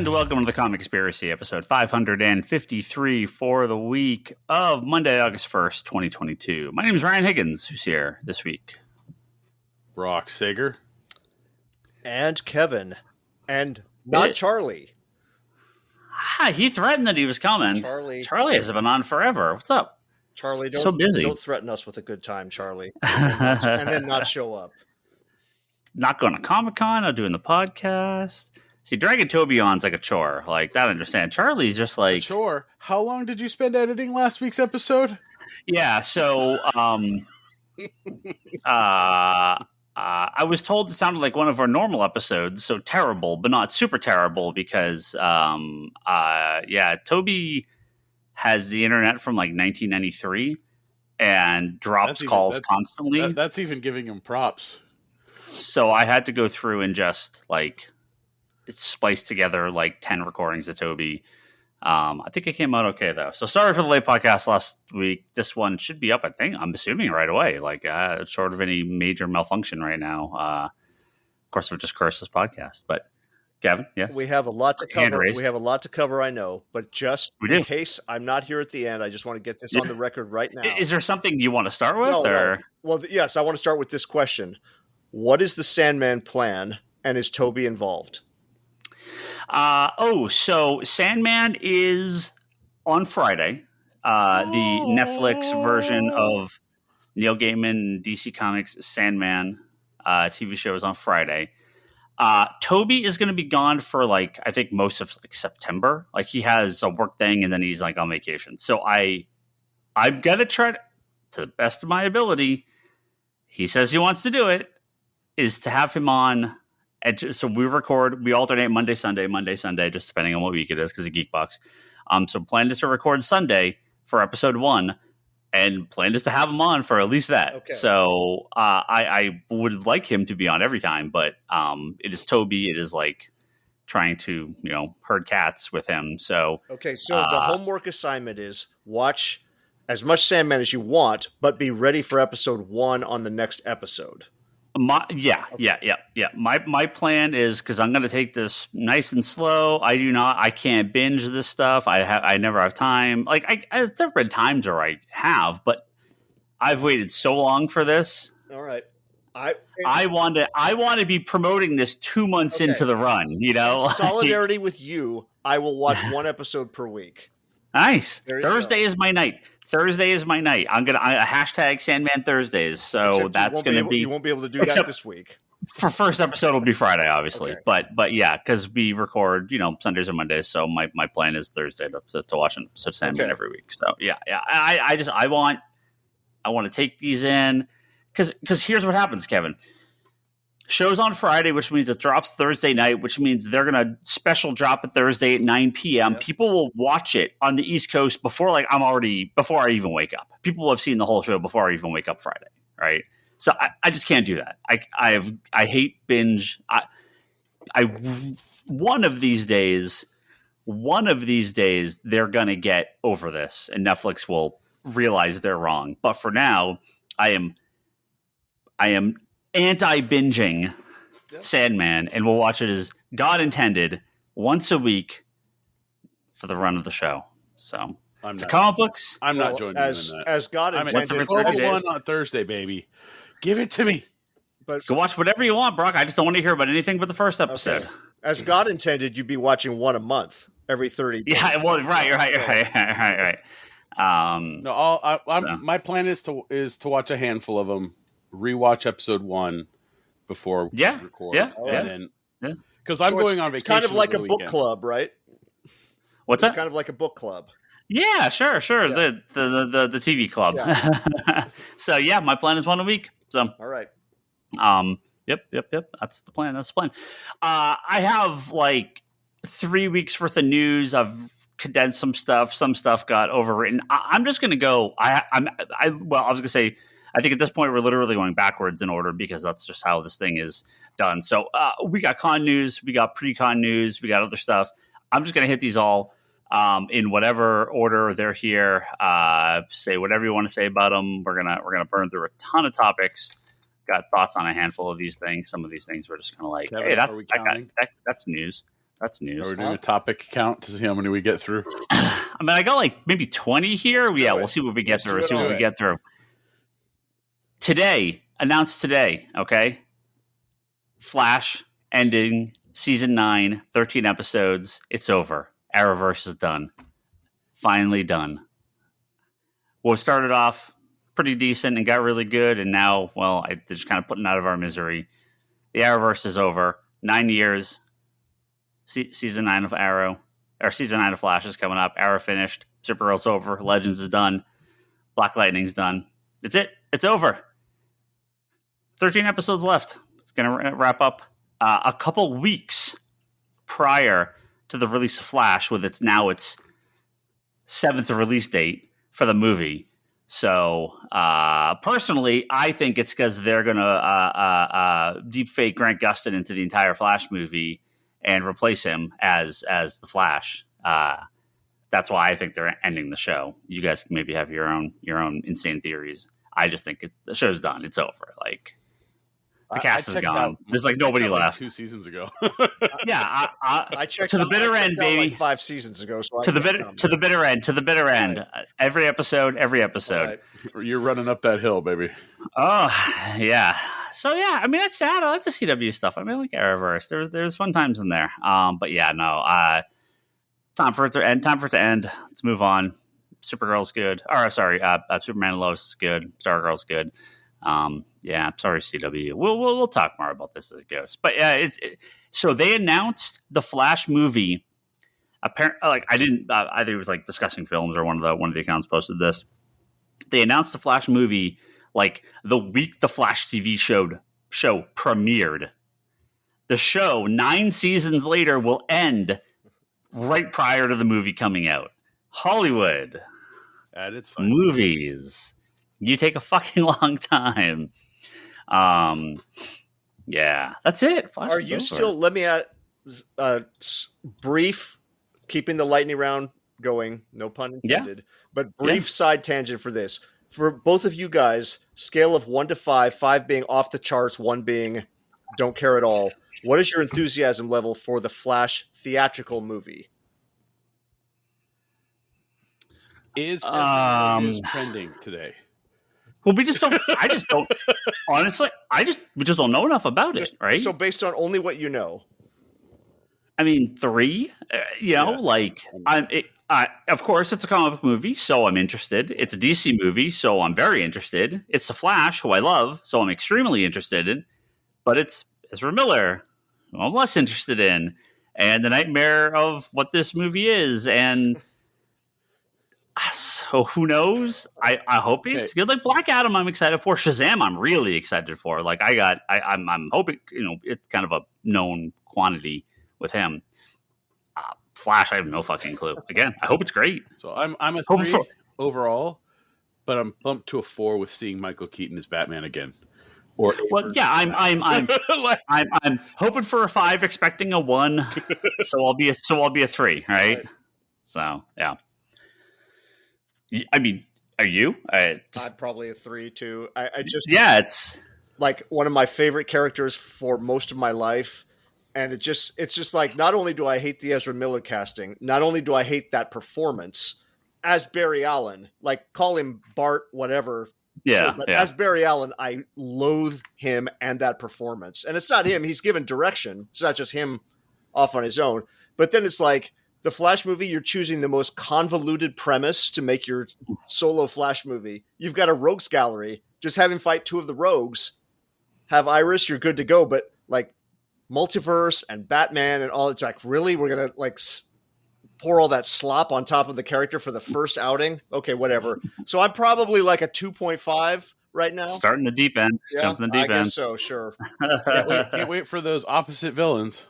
and welcome to the Comic Conspiracy, episode 553 for the week of Monday, August 1st, 2022. My name is Ryan Higgins, who's here this week. Brock Sager. And Kevin. And not Charlie. He threatened that he was coming. Charlie has been on forever. What's up? Charlie, don't threaten us with a good time, Charlie. And then not show up. Not going to Comic-Con, not doing the podcast. See, dragging Toby on's like a chore. Like, that I understand. Charlie's just like... A chore? How long did you spend editing last week's episode? Yeah, so... I was told it sounded like one of our normal episodes, so terrible, but not super terrible, because, Toby has the internet from, like, 1993 and drops calls constantly. That's even giving him props. So I had to go through and just, like... spliced together like 10 recordings of Toby. I think it came out okay though. So sorry for the late podcast last week. This one should be up, I think. I'm assuming right away. Like short of any major malfunction right now. Of course, we've just cursed this podcast. But Gavin, yeah, we have a lot to cover. We have a lot to cover, I know. But just in case I'm not here at the end, I just want to get this on the record right now. Is there something you want to start with? No. Well, yes, I want to start with this question: what is the Sandman plan, and is Toby involved? So Sandman is on Friday. The Netflix version of Neil Gaiman DC Comics Sandman TV show is on Friday. Toby is going to be gone for like I think most of like September. Like he has a work thing and then he's like on vacation. So I'm gonna try to the best of my ability. He says he wants to do it. Is to have him on. And so we alternate Monday, Sunday, just depending on what week it is because of Geekbox. So plan is to record Sunday for episode 1 and plan is to have him on for at least that. Okay. So I would like him to be on every time, but it is Toby. It is like trying to, herd cats with him. So, okay. So the homework assignment is watch as much Sandman as you want, but be ready for episode 1 on the next episode. My plan is because I'm going to take this nice and slow. I can't binge this stuff. I never have time. Like there's never been times where I have, but I've waited so long for this. All right. I want to be promoting this 2 months into the run, In solidarity with you, I will watch 1 episode per week. Nice. Thursday is my night. I'm gonna hashtag Sandman Thursdays. So except that's gonna be. You won't be able to do that this week. For first episode will be Friday, obviously. Okay. But yeah, because we record Sundays or Mondays. So my plan is Thursday to watch an episode of Sandman every week. So yeah. I want to take these in because here's what happens, Kevin. Show's on Friday, which means it drops Thursday night, which means they're going to special drop it Thursday at 9 p.m. Yep. People will watch it on the East Coast before I even wake up. People will have seen the whole show before I even wake up Friday, right? So I just can't do that. I hate binge. One of these days, they're going to get over this and Netflix will realize they're wrong. But for now, I am anti-binging Sandman, and we'll watch it as God intended once a week for the run of the show. So it's comic books. I'm not joining you in that. As God intended. 12-1 on Thursday, baby. Give it to me. But you can watch whatever you want, Brock. I just don't want to hear about anything but the first episode. Okay. As God intended, you'd be watching 1 a month every 30 days. Yeah, well, right. My plan is to watch a handful of them. Rewatch episode 1 before we record. Because I'm going on vacation. It's kind of like a book club, right? What's that? It's kind of like a book club. Yeah, sure. Yeah. The TV club. Yeah. So yeah, my plan is 1 a week. So all right. Yep. That's the plan. I have like 3 weeks worth of news. I've condensed some stuff. Some stuff got overwritten. I'm just gonna go. I was gonna say. I think at this point we're literally going backwards in order because that's just how this thing is done. So we got con news, we got pre-con news, we got other stuff. I'm just going to hit these all in whatever order they're here. Say whatever you want to say about them. We're gonna burn through a ton of topics. Got thoughts on a handful of these things. Some of these things we're just kind of like, Kevin, hey, that's news. That's news. Are we doing a topic count to see how many we get through? I mean, I got like maybe 20 here. We'll see what we get through. Today, announced today, okay? Flash ending season 9, 13 episodes. It's over. Arrowverse is done. Finally done. What started off pretty decent and got really good, and now, well, they're just kind of putting out of our misery. The Arrowverse is over. 9 years. Season 9 of Arrow, or season 9 of Flash is coming up. Arrow finished. Supergirl's over. Legends is done. Black Lightning's done. That's it. It's over. 13 episodes left. It's going to wrap up a couple weeks prior to the release of Flash, with its 7th release date for the movie. So, personally, I think it's because they're going to deep fake Grant Gustin into the entire Flash movie and replace him as the Flash. That's why I think they're ending the show. You guys can maybe have your own insane theories. I just think the show's done. It's over. Like, the cast is gone. There's like nobody left. 2 seasons ago. Yeah, I checked to the bitter end, baby. Like 5 seasons ago. So to the bitter end. Right. Every episode. Right. You're running up that hill, baby. Oh yeah. So yeah, I mean, it's sad. I like the CW stuff. I mean, I like Arrowverse. There's fun times in there. But yeah, no. Time for it to end. Let's move on. Supergirl's good. Superman and Lois is good. Stargirl's good. Yeah, I'm sorry, CW. We'll talk more about this as it goes. But yeah, so they announced the Flash movie. Apparently, like I think it was like Discussing Films or one of the accounts posted this. They announced the Flash movie like the week the Flash TV show premiered. The show 9 seasons later will end right prior to the movie coming out. Hollywood. And it's fine. Movies. You take a fucking long time. Yeah, that's it. Are you still? Let me add brief, keeping the lightning round going. No pun intended. Yeah. But brief side tangent for this. For both of you guys, scale of 1 to 5, 5 being off the charts, 1 being don't care at all. What is your enthusiasm level for the Flash theatrical movie? Is trending today? Well, we just don't. I just don't. Honestly, we just don't know enough about it, right? So, based on only what you know, I mean, 3. Of course, it's a comic book movie, so I'm interested. It's a DC movie, so I'm very interested. It's the Flash, who I love, so I'm extremely interested in. But it's Ezra Miller, who I'm less interested in, and the nightmare of what this movie is, and. So who knows? I hope it's good. Like Black Adam, I'm excited for. Shazam, I'm really excited for. Like I'm hoping it's kind of a known quantity with him. Flash, I have no fucking clue. Again, I hope it's great. So I'm a 3 overall, but I'm bumped to a 4 with seeing Michael Keaton as Batman again. I'm hoping for a 5, expecting a 1. So I'll be a 3, right? So yeah. I mean, are you? I'm probably a 3 too. It's like one of my favorite characters for most of my life, and it's just like not only do I hate the Ezra Miller casting, not only do I hate that performance as Barry Allen, like call him Bart, whatever. Yeah, but as Barry Allen, I loathe him and that performance, and it's not him; he's given direction. It's not just him off on his own. But then it's like. The Flash movie, you're choosing the most convoluted premise to make your solo Flash movie. You've got a rogues gallery. Just have him fight 2 of the rogues. Have Iris, you're good to go. But like Multiverse and Batman and all, it's like, really? We're going to like pour all that slop on top of the character for the first outing? Okay, whatever. So I'm probably like a 2.5 right now. Starting the deep end. Yeah, jumping the deep end. I guess so, sure. Can't wait for those opposite villains.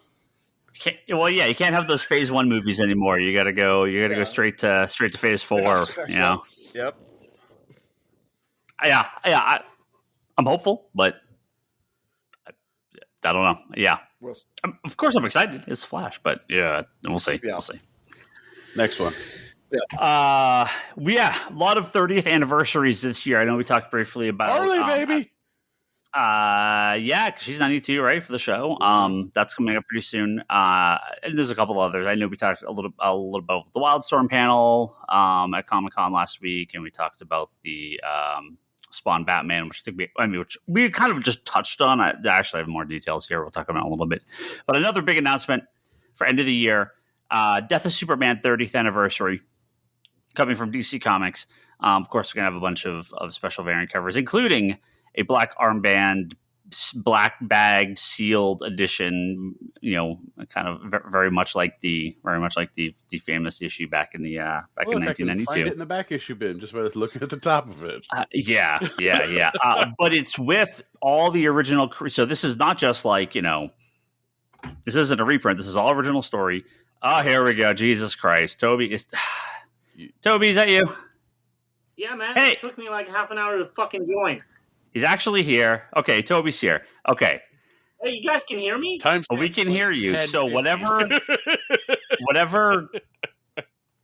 You can't have those Phase 1 movies anymore. You got to go straight to Phase 4. You know. Yep. Yeah. I'm hopeful, but I don't know. Yeah. Of course, I'm excited. It's Flash, but yeah, we'll see. Yeah. We'll see. Next one. Yeah. A lot of 30th anniversaries this year. I know we talked briefly about Harley, baby. Yeah, because she's 92, right, for the show. That's coming up pretty soon. And there's a couple others. I know we talked a little about the Wildstorm panel at Comic-Con last week, and we talked about the Spawn Batman, which we kind of just touched on. I actually have more details here. We'll talk about it in a little bit. But another big announcement for end of the year, Death of Superman 30th anniversary, coming from DC Comics. Of course, we're going to have a bunch of special variant covers, including a black armband, black bagged, sealed edition. Kind of very much like the famous issue back in 1992. Find it in the back issue bin just by looking at the top of it. Yeah. But it's with all the original. So this is not just like this isn't a reprint. This is all original story. Oh, here we go. Jesus Christ, Toby is that you? Yeah, man. Hey. It took me like half an hour to fucking join. He's actually here. Okay, Toby's here. Okay. Hey, you guys can hear me? We can hear you. So whatever,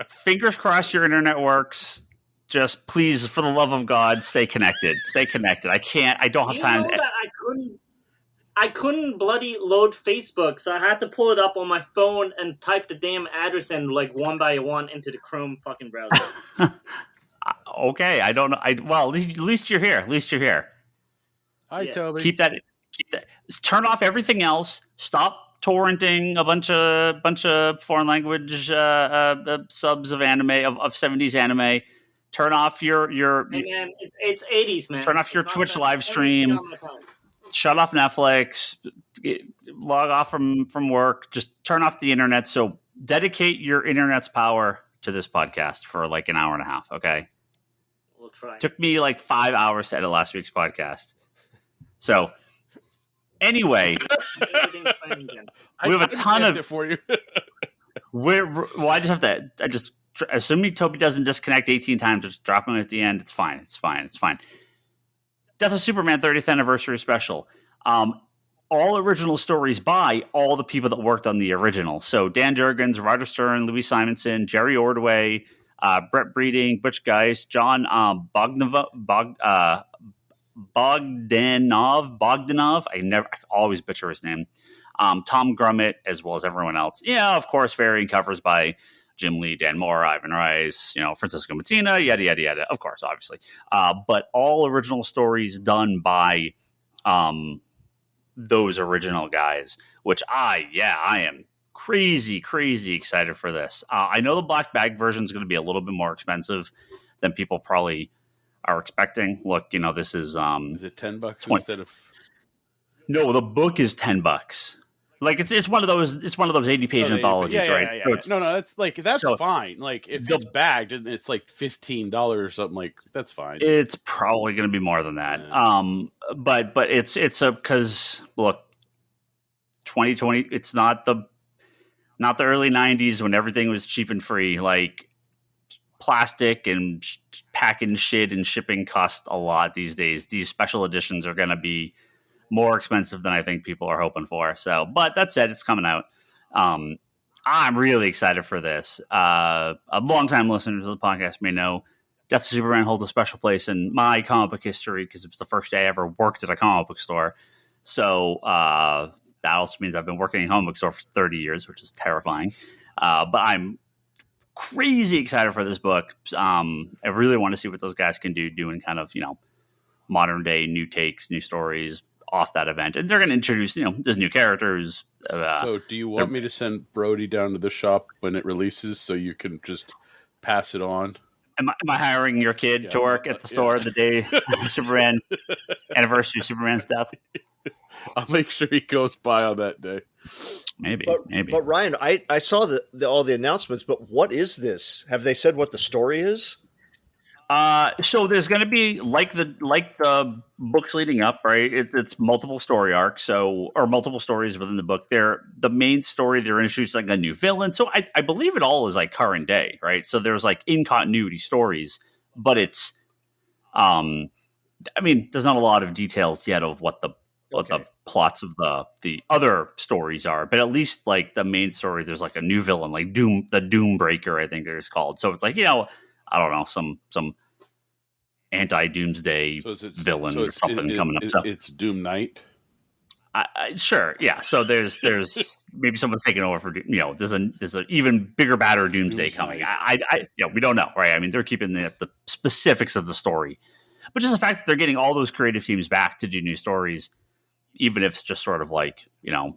fingers crossed your internet works. Just please, for the love of God, stay connected. Stay connected. I don't have time. That I couldn't bloody load Facebook, so I had to pull it up on my phone and type the damn address in like one by one into the Chrome fucking browser. Okay, I don't know. Well, at least you're here. At least you're here. Hi, Toby. Keep that. Turn off everything else. Stop torrenting a bunch of foreign language subs of anime of 70s anime. Turn off your. Hey man, it's 80s, man. Turn off your Twitch live stream. Shut off Netflix. Log off from work. Just turn off the internet. So dedicate your internet's power to this podcast for like an hour and a half. Okay. We'll try. Took me like 5 hours to edit last week's podcast. So, anyway, we have a ton of it for you. I just have to. Assuming Toby doesn't disconnect 18 times, just drop him at the end. It's fine. Death of Superman 30th anniversary special. All original stories by all the people that worked on the original. So Dan Jurgens, Roger Stern, Louis Simonson, Jerry Ordway, Brett Breeding, Butch Geist, John Bogdanov. I always butcher his name. Tom Grummett, as well as everyone else. Yeah, of course, varying covers by Jim Lee, Dan Moore, Ivan Rice, Francisco Mattina, yada, yada, yada. Of course, obviously. But all original stories done by those original guys, which I am crazy excited for this. I know the black bag version is going to be a little bit more expensive than people probably are expecting. Look, this is it $10 instead of? No, the book is $10. Like it's one of those 80-page anthologies, right? Yeah. So that's fine. Like if it's bagged and it's like $15 or something, like that's fine. It's probably going to be more than that. Yeah. But it's because look, 2020. It's not the early 90s when everything was cheap and free. Like plastic and packing shit and shipping cost a lot these days. These special editions are going to be more expensive than I think people are hoping for. So, but that said, it's coming out. I'm really excited for this. A longtime listeners of the podcast may know Death of Superman holds a special place in my comic book history because it was the first day I ever worked at a comic book store. So that also means I've been working in a comic book store for 30 years, which is terrifying. But I'm crazy excited for this book. I really want to see what those guys can do doing kind of, modern day new takes, new stories off that event. And they're going to introduce, there's new characters. So do you want me to send Brody down to the shop when it releases so you can just pass it on? Am I hiring your kid to work at the store the day Superman anniversary of Superman's death? I'll make sure he goes by on that day. Maybe. But Ryan, I saw all the announcements, but what is this? Have they said what the story is? So there's going to be like the books leading up, right? It's multiple story arcs, or multiple stories within the book. The main story they're introducing a new villain. So I believe it all is like current day, right? So there's like in continuity stories, but it's there's not a lot of details yet of what the plots of the other stories are, but at least like the main story, there's like a new villain, like the Doombreaker, I think it's called. So it's like, I don't know, some anti-Doomsday villain or something coming up. So it's Doom Knight. Sure, yeah. So there's maybe someone's taking over for there's an even bigger, badder Doomsday coming. We don't know, right? I mean, they're keeping the specifics of the story, but just the fact that they're getting all those creative teams back to do new stories, even if it's just sort of like kind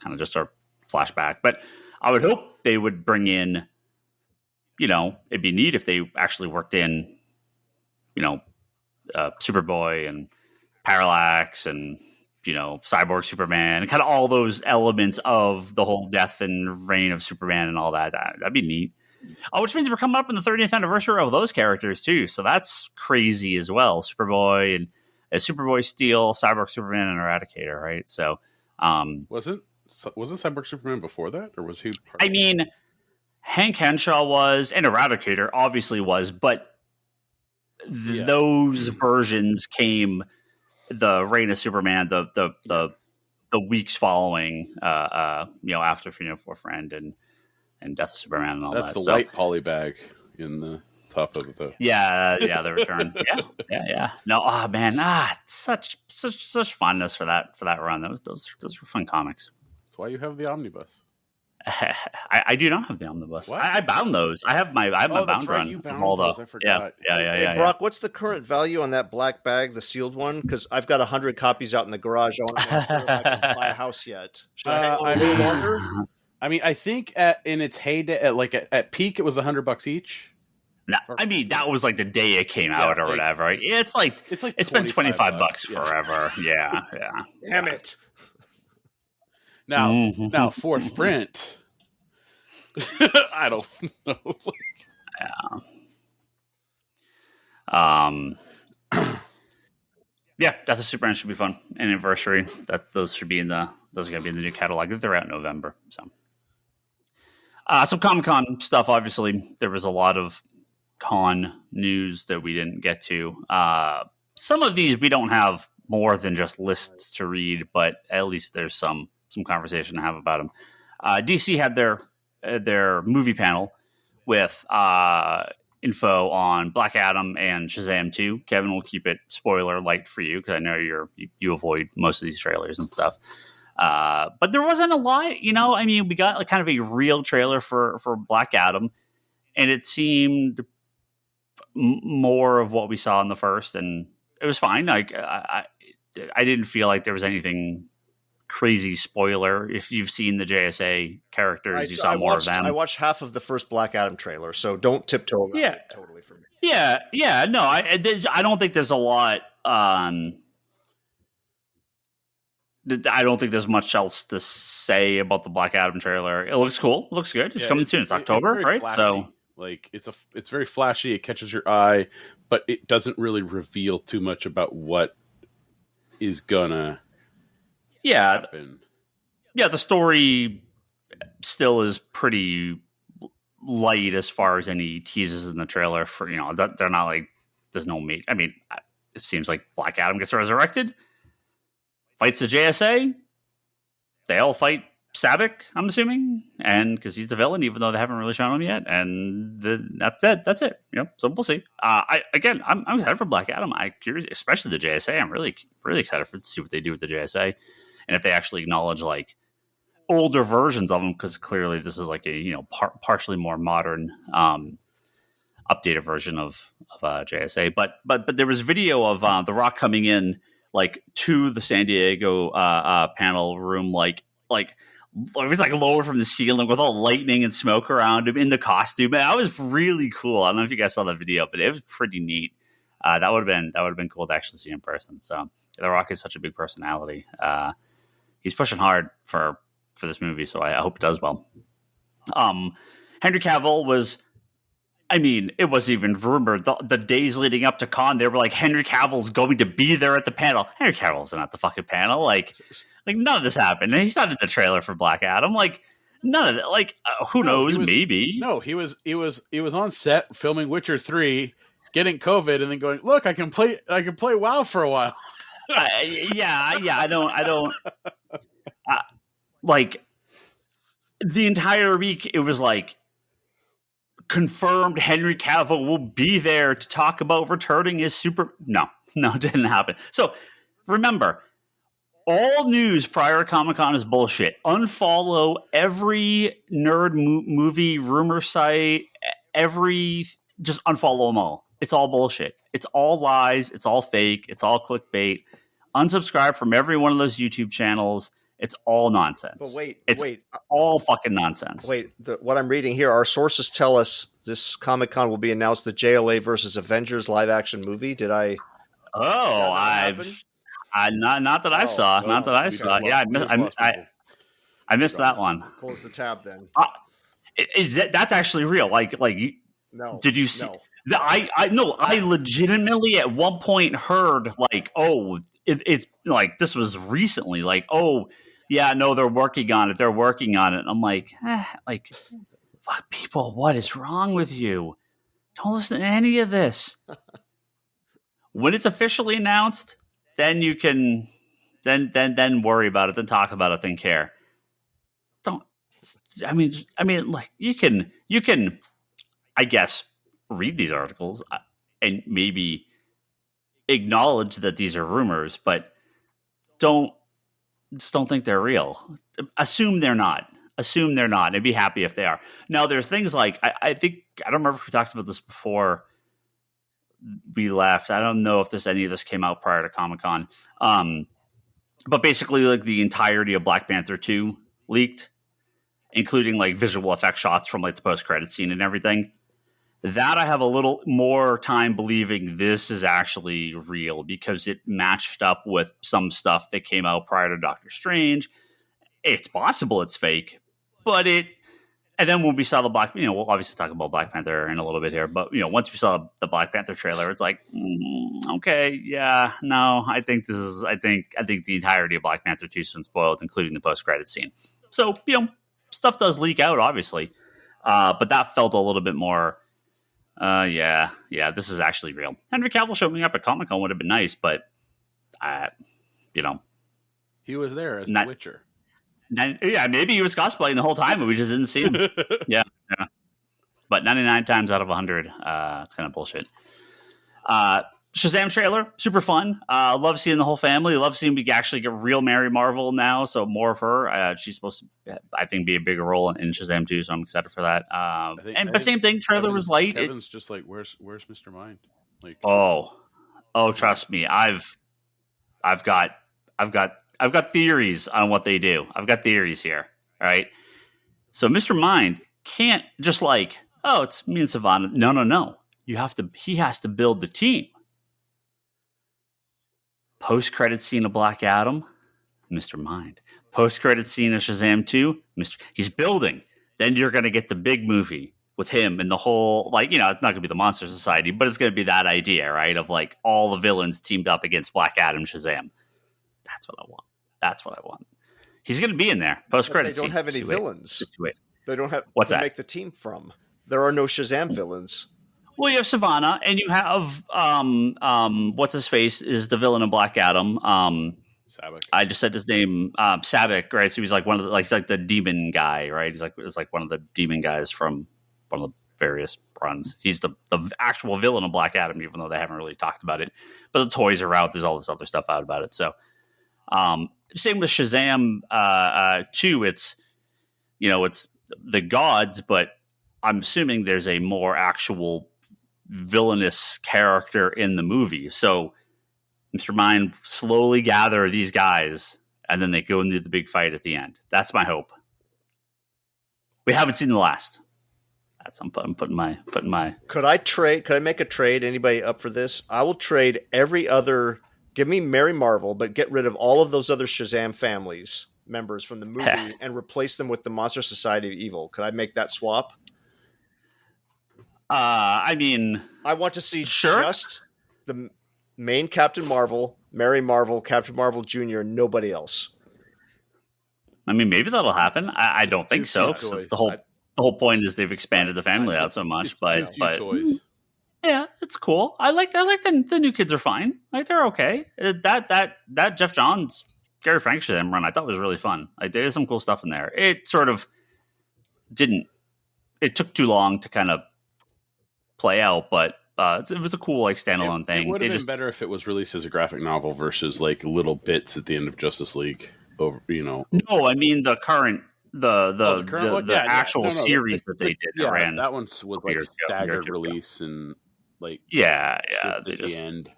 of just a flashback. But I would hope they would bring in, it'd be neat if they actually worked in, Superboy and Parallax and Cyborg Superman, and kind of all those elements of the whole death and reign of Superman and all that. That'd be neat. Which means we're coming up in the 30th anniversary of those characters too. So that's crazy as well. Superboy and Superboy, Steel, Cyborg Superman, and Eradicator, right? So wasn't Cyborg Superman before that, or was he? Hank Henshaw was, and Eradicator obviously was, but those versions came. The reign of Superman, the weeks following, after for Friend and Death of Superman and all that. That's the white poly bag in the top of the. The return. Yeah. No, man, such fondness for that run. Those were fun comics. That's why you have the omnibus. I do not have the omnibus. I bound those. I have my bound run. You bound those. I forgot. Yeah. Hey, Brock, what's the current value on that black bag, the sealed one? Because I've got 100 copies out in the garage. I want to know if I can buy a house yet. Should I hang on a little longer? I think in its heyday, at peak, it was $100 each. No, that was like the day it came out or whatever. Right? It's been $25 forever. Yeah. Damn it. Now fourth print. I don't know. Death of Superman should be fun. Anniversary. Those are gonna be in the new catalog. They're out in November. So some Comic-Con stuff. Obviously, there was a lot of con news that we didn't get to. Some of these we don't have more than just lists to read, but at least there's some conversation to have about them. DC had their movie panel with info on Black Adam and Shazam 2. Kevin will keep it spoiler light for you because I know you avoid most of these trailers and stuff. But there wasn't a lot, we got kind of a real trailer for Black Adam, and it seemed more of what we saw in the first, and it was fine. Like I didn't feel like there was anything crazy spoiler. If you've seen the JSA characters, you saw more of them. I watched half of the first Black Adam trailer, so don't tiptoe around it totally for me. Yeah. No, I don't think there's a lot. I don't think there's much else to say about the Black Adam trailer. It looks cool. It looks good. It's coming soon. It's October, right? Flashy. So it's very flashy. It catches your eye, but it doesn't really reveal too much about what is gonna happen. Yeah, the story still is pretty light as far as any teases in the trailer. For they're not like there's no meat. It seems like Black Adam gets resurrected, fights the JSA. They all fight Sabbac, I'm assuming, and because he's the villain, even though they haven't really shown him yet. And that's it. So we'll see. I'm excited for Black Adam. I'm curious, especially the JSA. I'm really, really excited to see what they do with the JSA, and if they actually acknowledge like older versions of them, because clearly this is like a partially more modern, updated version of JSA. But there was video of The Rock coming in like to the San Diego panel room, like it was like lower from the ceiling with all lightning and smoke around him in the costume. And that was really cool. I don't know if you guys saw that video, but it was pretty neat. That would have been cool to actually see in person. So The Rock is such a big personality. He's pushing hard for this movie, so I hope it does well. Henry Cavill was. It wasn't even rumored. The days leading up to con, they were like, Henry Cavill's going to be there at the panel. Henry Cavill's not at the fucking panel. Like none of this happened. And he's not in the trailer for Black Adam. Like none of it. Like who knows? Maybe. No, he was on set filming Witcher 3, getting COVID, and then going, look, I can play WoW for a while. I don't. Like the entire week, it was like confirmed Henry Cavill will be there to talk about returning as super. No, it didn't happen. So remember, all news prior to Comic-Con is bullshit. Unfollow every nerd movie rumor site, just unfollow them all. It's all bullshit. It's all lies. It's all fake. It's all clickbait. Unsubscribe from every one of those YouTube channels. It's all nonsense. But wait, it's all fucking nonsense. Wait, what I'm reading here, our sources tell us this Comic-Con will be announced the JLA versus Avengers live action movie. Did I? Oh, not that I saw. Not that I saw. Yeah, I missed that one. Close the tab then. That's actually real? Like you? No. Did you see? No. I legitimately at one point heard like, oh, it's like this was recently, like, oh, yeah, no, they're working on it. They're working on it. I'm like, fuck, people, what is wrong with you? Don't listen to any of this. When it's officially announced, then you can then worry about it, then talk about it, then care. Don't. I mean, like you can, I guess, read these articles and maybe acknowledge that these are rumors, but don't think they're real. Assume they're not. And be happy if they are. Now, there's things like I think I don't remember if we talked about this before we left. I don't know if any of this came out prior to Comic-Con. But basically, like the entirety of Black Panther 2 leaked, including like visual effect shots from like the post-credit scene and everything. That I have a little more time believing this is actually real because it matched up with some stuff that came out prior to Doctor Strange. It's possible it's fake, but and then when we saw the we'll obviously talk about Black Panther in a little bit here, but once we saw the Black Panther trailer, it's like, okay, yeah, no, I think the entirety of Black Panther 2 has been spoiled, including the post-credit scene. So, stuff does leak out, obviously. But that felt a little bit more, yeah, this is actually real. Henry Cavill showing up at Comic-Con would have been nice, but, he was there as The Witcher. Yeah, maybe he was cosplaying the whole time, but we just didn't see him. yeah. But 99 times out of 100, it's kind of bullshit. Shazam trailer, super fun. Love seeing the whole family. Love seeing we actually get real Mary Marvel now, so more of her. She's supposed to, I think, be a bigger role in Shazam too, so I'm excited for that. But same thing, trailer was light. Kevin's just like, where's Mr. Mind? Like, oh, trust me, I've got theories on what they do. I've got theories here. All right. So Mr. Mind can't just like, oh, it's me and Savannah. No. He has to build the team. Post-credit scene of Black Adam, Mr. Mind. Post-credit scene of Shazam 2, he's building. Then you're going to get the big movie with him and the whole, it's not going to be the Monster Society, but it's going to be that idea, right? Of like all the villains teamed up against Black Adam, Shazam. That's what I want. He's going to be in there. Post-credit scene. They don't have any villains. Wait. They don't have What's that? Make the team from. There are no Shazam villains. Well, you have Savannah, and you have what's his face is the villain in Black Adam. Sabbac. I just said his name, Sabbac, right? So he's like one of the he's like the demon guy, right? He's like one of the demon guys from one of the various runs. He's the actual villain of Black Adam, even though they haven't really talked about it. But the toys are out. There's all this other stuff out about it. So, same with Shazam 2. It's it's the gods, but I'm assuming there's a more actual villainous character in the movie. So Mr. Mind slowly gather these guys and then they go into the big fight at the end. That's my hope. We haven't seen the last. I'm putting my Could I make a trade? Anybody up for this? I will trade every other, give me Mary Marvel, but get rid of all of those other Shazam families members from the movie and replace them with the Monster Society of Evil. Could I make that swap? I mean, I want to see just the main Captain Marvel, Mary Marvel, Captain Marvel Jr., nobody else. I mean, maybe that'll happen. I don't think so. It's the whole point is they've expanded the family out so much. But toys. Yeah, it's cool. I like the new kids are fine. Like they're okay. That Jeff Johns, Gary Frank Shazam run I thought was really fun. Like there's some cool stuff in there. It sort of didn't. It took too long to kind of play out, but it was a cool like standalone thing. It would have been better if it was released as a graphic novel versus like little bits at the end of Justice League. Over, No, I mean the current the actual series that they did. Yeah, ran that one's with like staggered release and like they just the end.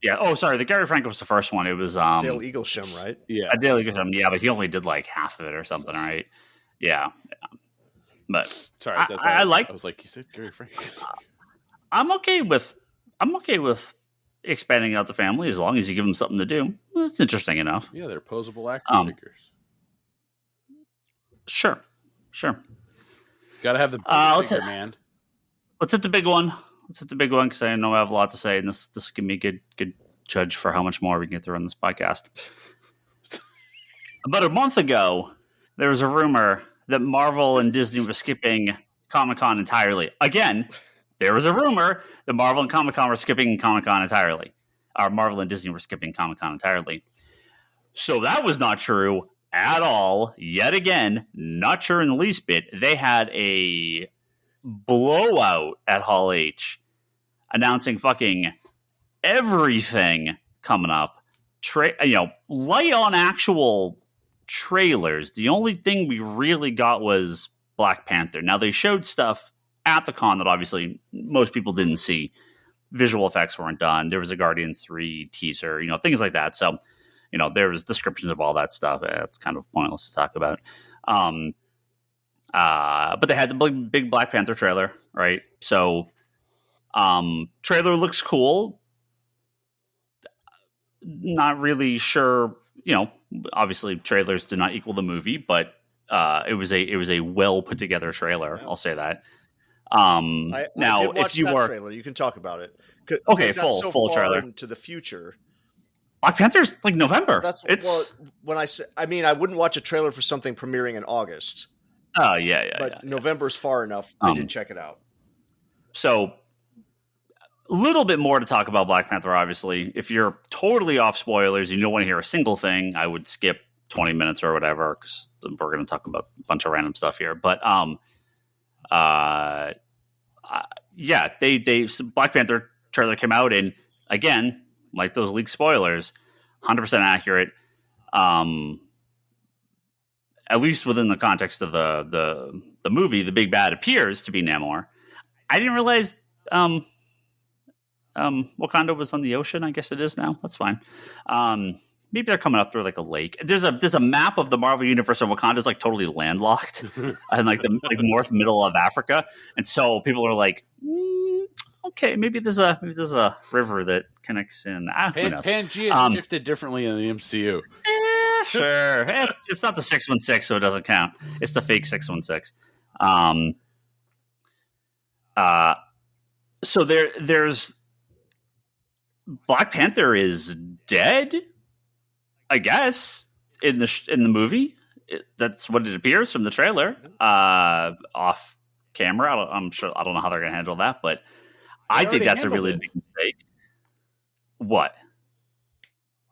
Yeah. Oh, sorry. The Gary Frank was the first one. It was Dale Eaglesham, right? Yeah, Dale Eaglesham. Yeah, but he only did like half of it or something, right? Yeah. But sorry, I was like, you said Gary Frank. I'm okay with expanding out the family as long as you give them something to do. It's interesting enough. Yeah, they're posable action figures. Sure. Got to have the figure, man. Let's hit the big one. Because I know I have a lot to say, and this can be a good judge for how much more we can get through on this podcast. About a month ago, there was a rumor that Marvel and Disney were skipping Comic-Con entirely. Again, there was a rumor that Marvel and Comic-Con were skipping Comic-Con entirely. Or Marvel and Disney were skipping Comic-Con entirely. So that was not true at all. Yet again, not true in the least bit. They had a blowout at Hall H announcing fucking everything coming up. Light on actual trailers. The only thing we really got was Black Panther. Now, they showed stuff at the con that obviously most people didn't see. Visual effects weren't done. There was a Guardians 3 teaser, things like that. So, there was descriptions of all that stuff. It's kind of pointless to talk about. But they had the big Black Panther trailer, right? So, trailer looks cool. Not really sure, obviously trailers do not equal the movie, but it was a well put together trailer. Yeah. I'll say that. I did watch that trailer, you can talk about it. Okay, full trailer into the future. Black Panther's like November. When I wouldn't watch a trailer for something premiering in August. Oh yeah. But November's far enough. I did check it out. So a little bit more to talk about Black Panther, obviously. If you're totally off spoilers, you don't want to hear a single thing, I would skip 20 minutes or whatever, because we're going to talk about a bunch of random stuff here. But Black Panther trailer came out, and again, like those leaked spoilers, 100% accurate. At least within the context of the movie, the big bad appears to be Namor. I didn't realize Wakanda was on the ocean. I guess it is now. That's fine. Maybe they're coming up through like a lake. There's a map of the Marvel universe, and Wakanda is like totally landlocked in like the north middle of Africa. And so people are like, okay, maybe there's a river that connects in. Pangea is shifted differently in the MCU. Sure, it's not the 616, so it doesn't count. It's the fake 616. So there's Black Panther is dead, I guess, in the movie. That's what it appears from the trailer. Off camera, I'm sure. I don't know how they're going to handle that, but I think that's a really big mistake. What?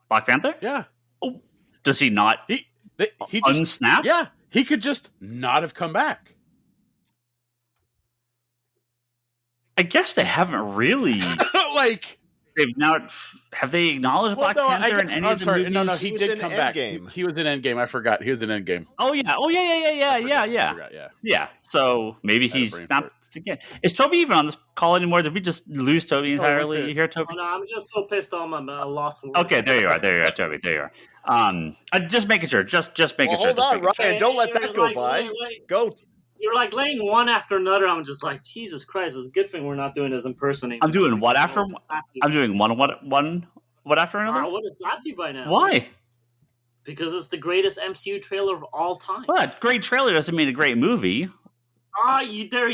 Black Panther? Yeah. Oh, does he not? He unsnap? Yeah, he could just not have come back. I guess they haven't really they've not. Have they acknowledged Black Panther in any of the movies? No, he did come back. He was in Endgame. I forgot. He was in Endgame. Oh yeah. So maybe he's not again. Is Toby even on this call anymore? Did we just lose Toby entirely? You hear Toby? Oh, no, I'm just so pissed on my lost. Okay, there you are, Toby. There you are. Just making sure. Just making sure. Hold on, Ryan. Don't let that go by. Wait. Go. You're like laying one after another. I'm just like, Jesus Christ! It's a good thing we're not doing this in person anymore. I'm doing what after? I'm doing one after another. I would have slapped you by now. Why? Because it's the greatest MCU trailer of all time. Well, great trailer doesn't mean a great movie. There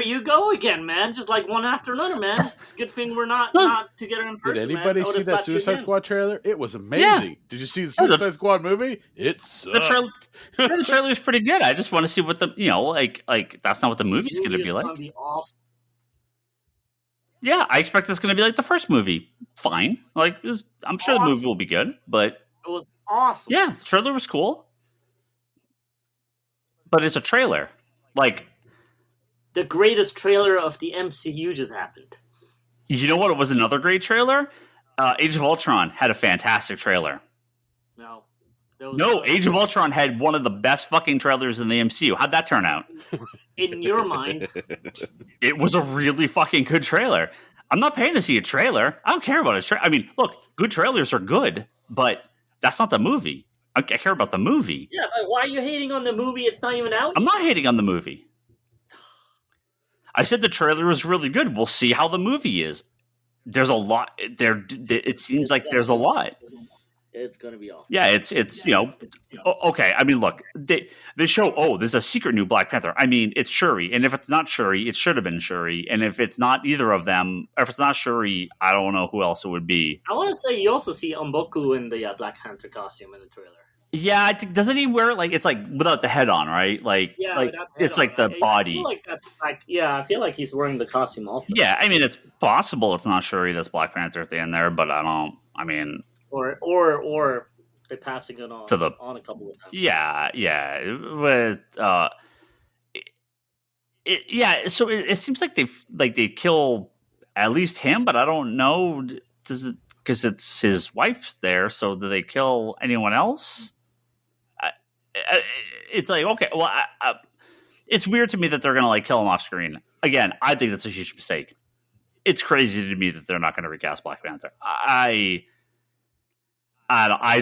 you go again, man. Just like one after another, man. It's a good thing we're not together in person. Did anybody see that Suicide Squad trailer? It was amazing. Yeah. Did you see the Suicide Squad movie? It sucked. The trailer is pretty good. I just want to see what like that's not what the movie's going to be like. Be awesome. Yeah, I expect it's going to be like the first movie. Fine. I'm sure the movie will be good, but it was awesome. Yeah, the trailer was cool. But it's a trailer. Like, the greatest trailer of the MCU just happened. You know what? It was another great trailer. Age of Ultron had a fantastic trailer. No, Age of Ultron had one of the best fucking trailers in the MCU. How'd that turn out? In your mind, it was a really fucking good trailer. I'm not paying to see a trailer. I don't care about a trailer. I mean, look, good trailers are good, but that's not the movie. I care about the movie. Yeah, but why are you hating on the movie? It's not even out. I'm not hating on the movie. I said the trailer was really good. We'll see how the movie is. There's a lot there. It seems like there's a lot. It's going to be awesome. Yeah, it's okay. I mean, look, they show, there's a secret new Black Panther. I mean, it's Shuri. And if it's not Shuri, it should have been Shuri. And if it's not either of them, if it's not Shuri, I don't know who else it would be. I want to say you also see M'Baku in the Black Panther costume in the trailer. Yeah, doesn't he wear it it's without the head on, right? It's like the body. I feel like that's I feel like he's wearing the costume also. Yeah, I mean, it's possible it's not Shuri that's Black Panther at the end there, but Or they're passing it on on a couple of times. Yeah. So it seems like they kill at least him, but I don't know. Does it because it's his wife's there? So do they kill anyone else? It's like okay, well, it's weird to me that they're gonna kill him off screen again. I think that's a huge mistake. It's crazy to me that they're not going to recast Black Panther. I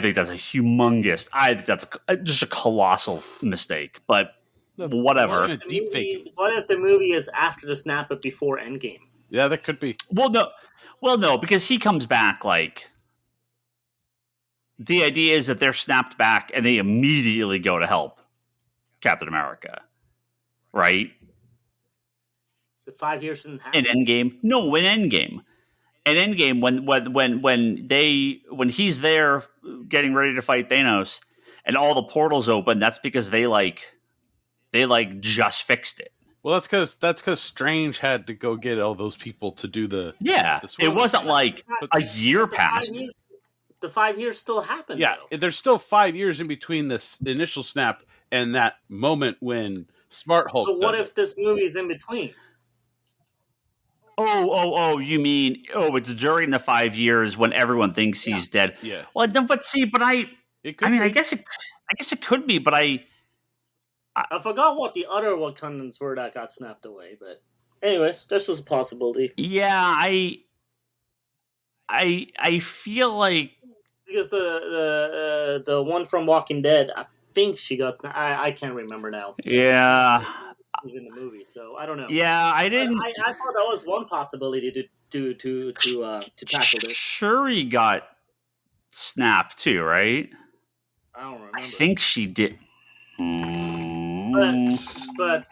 think that's a humongous. I think that's just a colossal mistake. But whatever. What if the movie is after the snap but before Endgame? Yeah, that could be. Well, no, because he comes back the idea is that they're snapped back and they immediately go to help Captain America, right? The 5 years didn't happen. In Endgame, no, in Endgame. In Endgame, when he's there getting ready to fight Thanos, and all the portals open, that's because they just fixed it. Well, that's because Strange had to go get all those people to do the it wasn't like a year passed. The 5 years still happened. Yeah, though. There's still 5 years in between this initial snap and that moment when Smart Hulk. So what if this movie is in between? Oh, you mean, it's during the 5 years when everyone thinks he's dead. Yeah. Well, I guess it could be, but I forgot what the other Wakandans were that got snapped away, but anyways, this was a possibility. Yeah, I feel like because the one from Walking Dead, I think she got snapped. I can't remember now. Yeah. Was in the movie, so I don't know. Yeah, I didn't. I thought that was one possibility to tackle this. Shuri got snapped too, right? I don't remember. I think she did. But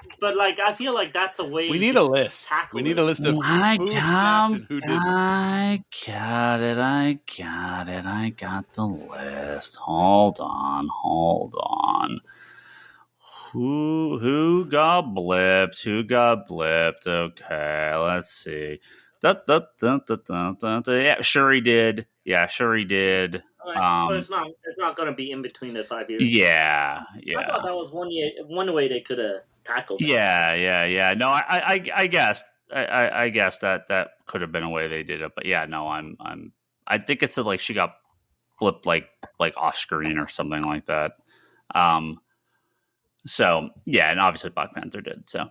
I feel like that's a way. We need a list. We need a list of who snapped and who didn't. I got it. I got the list. Hold on. Who got blipped? Okay, let's see. Yeah, Shuri did. But it's not going to be in between the 5 years. Yeah. I thought that was one way they could have tackled it. Yeah. No, I guess that could have been a way they did it, but yeah, no, I think it's she got blipped like off screen or something like that. So yeah, and obviously Black Panther did. So,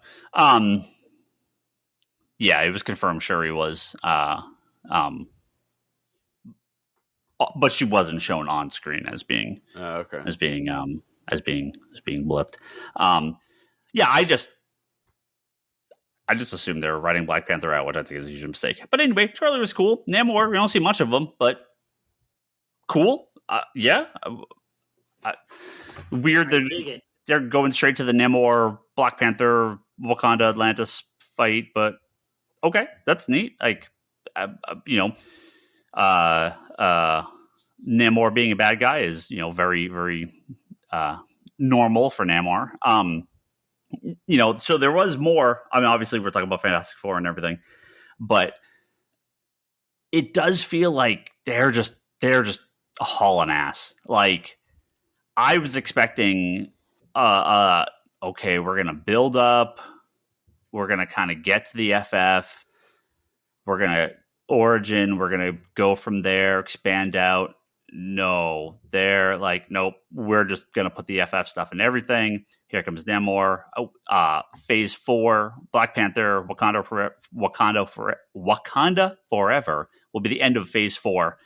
yeah, it was confirmed Shuri was, but she wasn't shown on screen as being blipped. Yeah, I just assumed they were writing Black Panther out, which I think is a huge mistake. But anyway, trailer was cool. Namor, we don't see much of him, but cool. Yeah, weird that they're going straight to the Namor, Black Panther, Wakanda, Atlantis fight, but okay, that's neat. Namor being a bad guy is, very, very normal for Namor. So there was more. I mean, obviously we're talking about Fantastic Four and everything, but it does feel like they're just hauling ass. I was expecting, okay, we're gonna build up we're going to kind of get to the FF. We're going to Origin. We're going to go from there, expand out. No, they're like, nope, we're just going to put the FF stuff in everything. Here comes Namor. Phase 4, Black Panther, Wakanda Forever will be the end of Phase 4.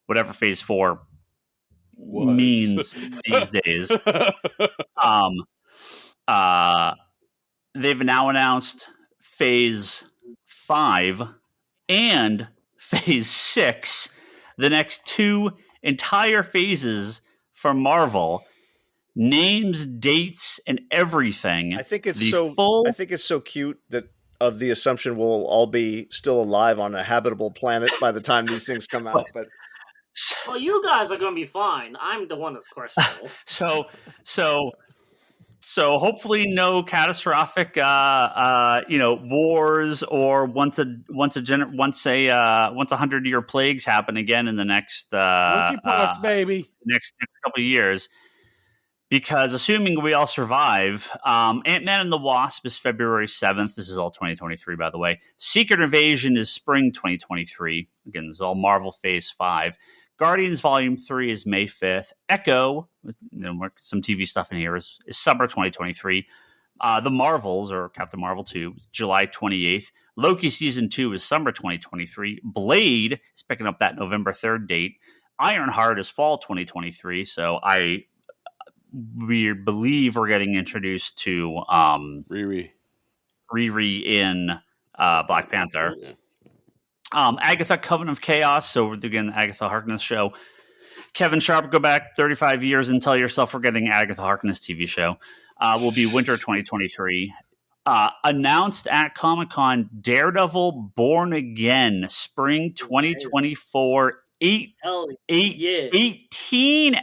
Whatever Phase 4 means these days. They've now announced Phase 5 and Phase 6, the next 2 entire phases for Marvel. Names, dates, and everything. I think it's so cute that of the assumption we'll all be still alive on a habitable planet by the time these things come out. But well, you guys are going to be fine. I'm the one that's questionable. So hopefully no catastrophic, wars or once a 100-year plagues happen again in the next monkeypox, baby, next couple of years. Because assuming we all survive, Ant-Man and the Wasp is February 7th. This is all 2023, by the way. Secret Invasion is spring 2023. Again, this is all Marvel Phase 5. Guardians Volume 3 is May 5th. Echo, some TV stuff in here, is summer 2023. The Marvels, or Captain Marvel 2, is July 28th. Loki Season 2 is summer 2023. Blade is picking up that November 3rd date. Ironheart is fall 2023, so we believe we're getting introduced to Riri in Black Panther. Yeah. Agatha, Covenant of Chaos. So we're doing the Agatha Harkness show. Kevin Sharp, go back 35 years and tell yourself we're getting Agatha Harkness TV show. Will be winter 2023. Announced at Comic-Con, Daredevil Born Again, spring 2024. 18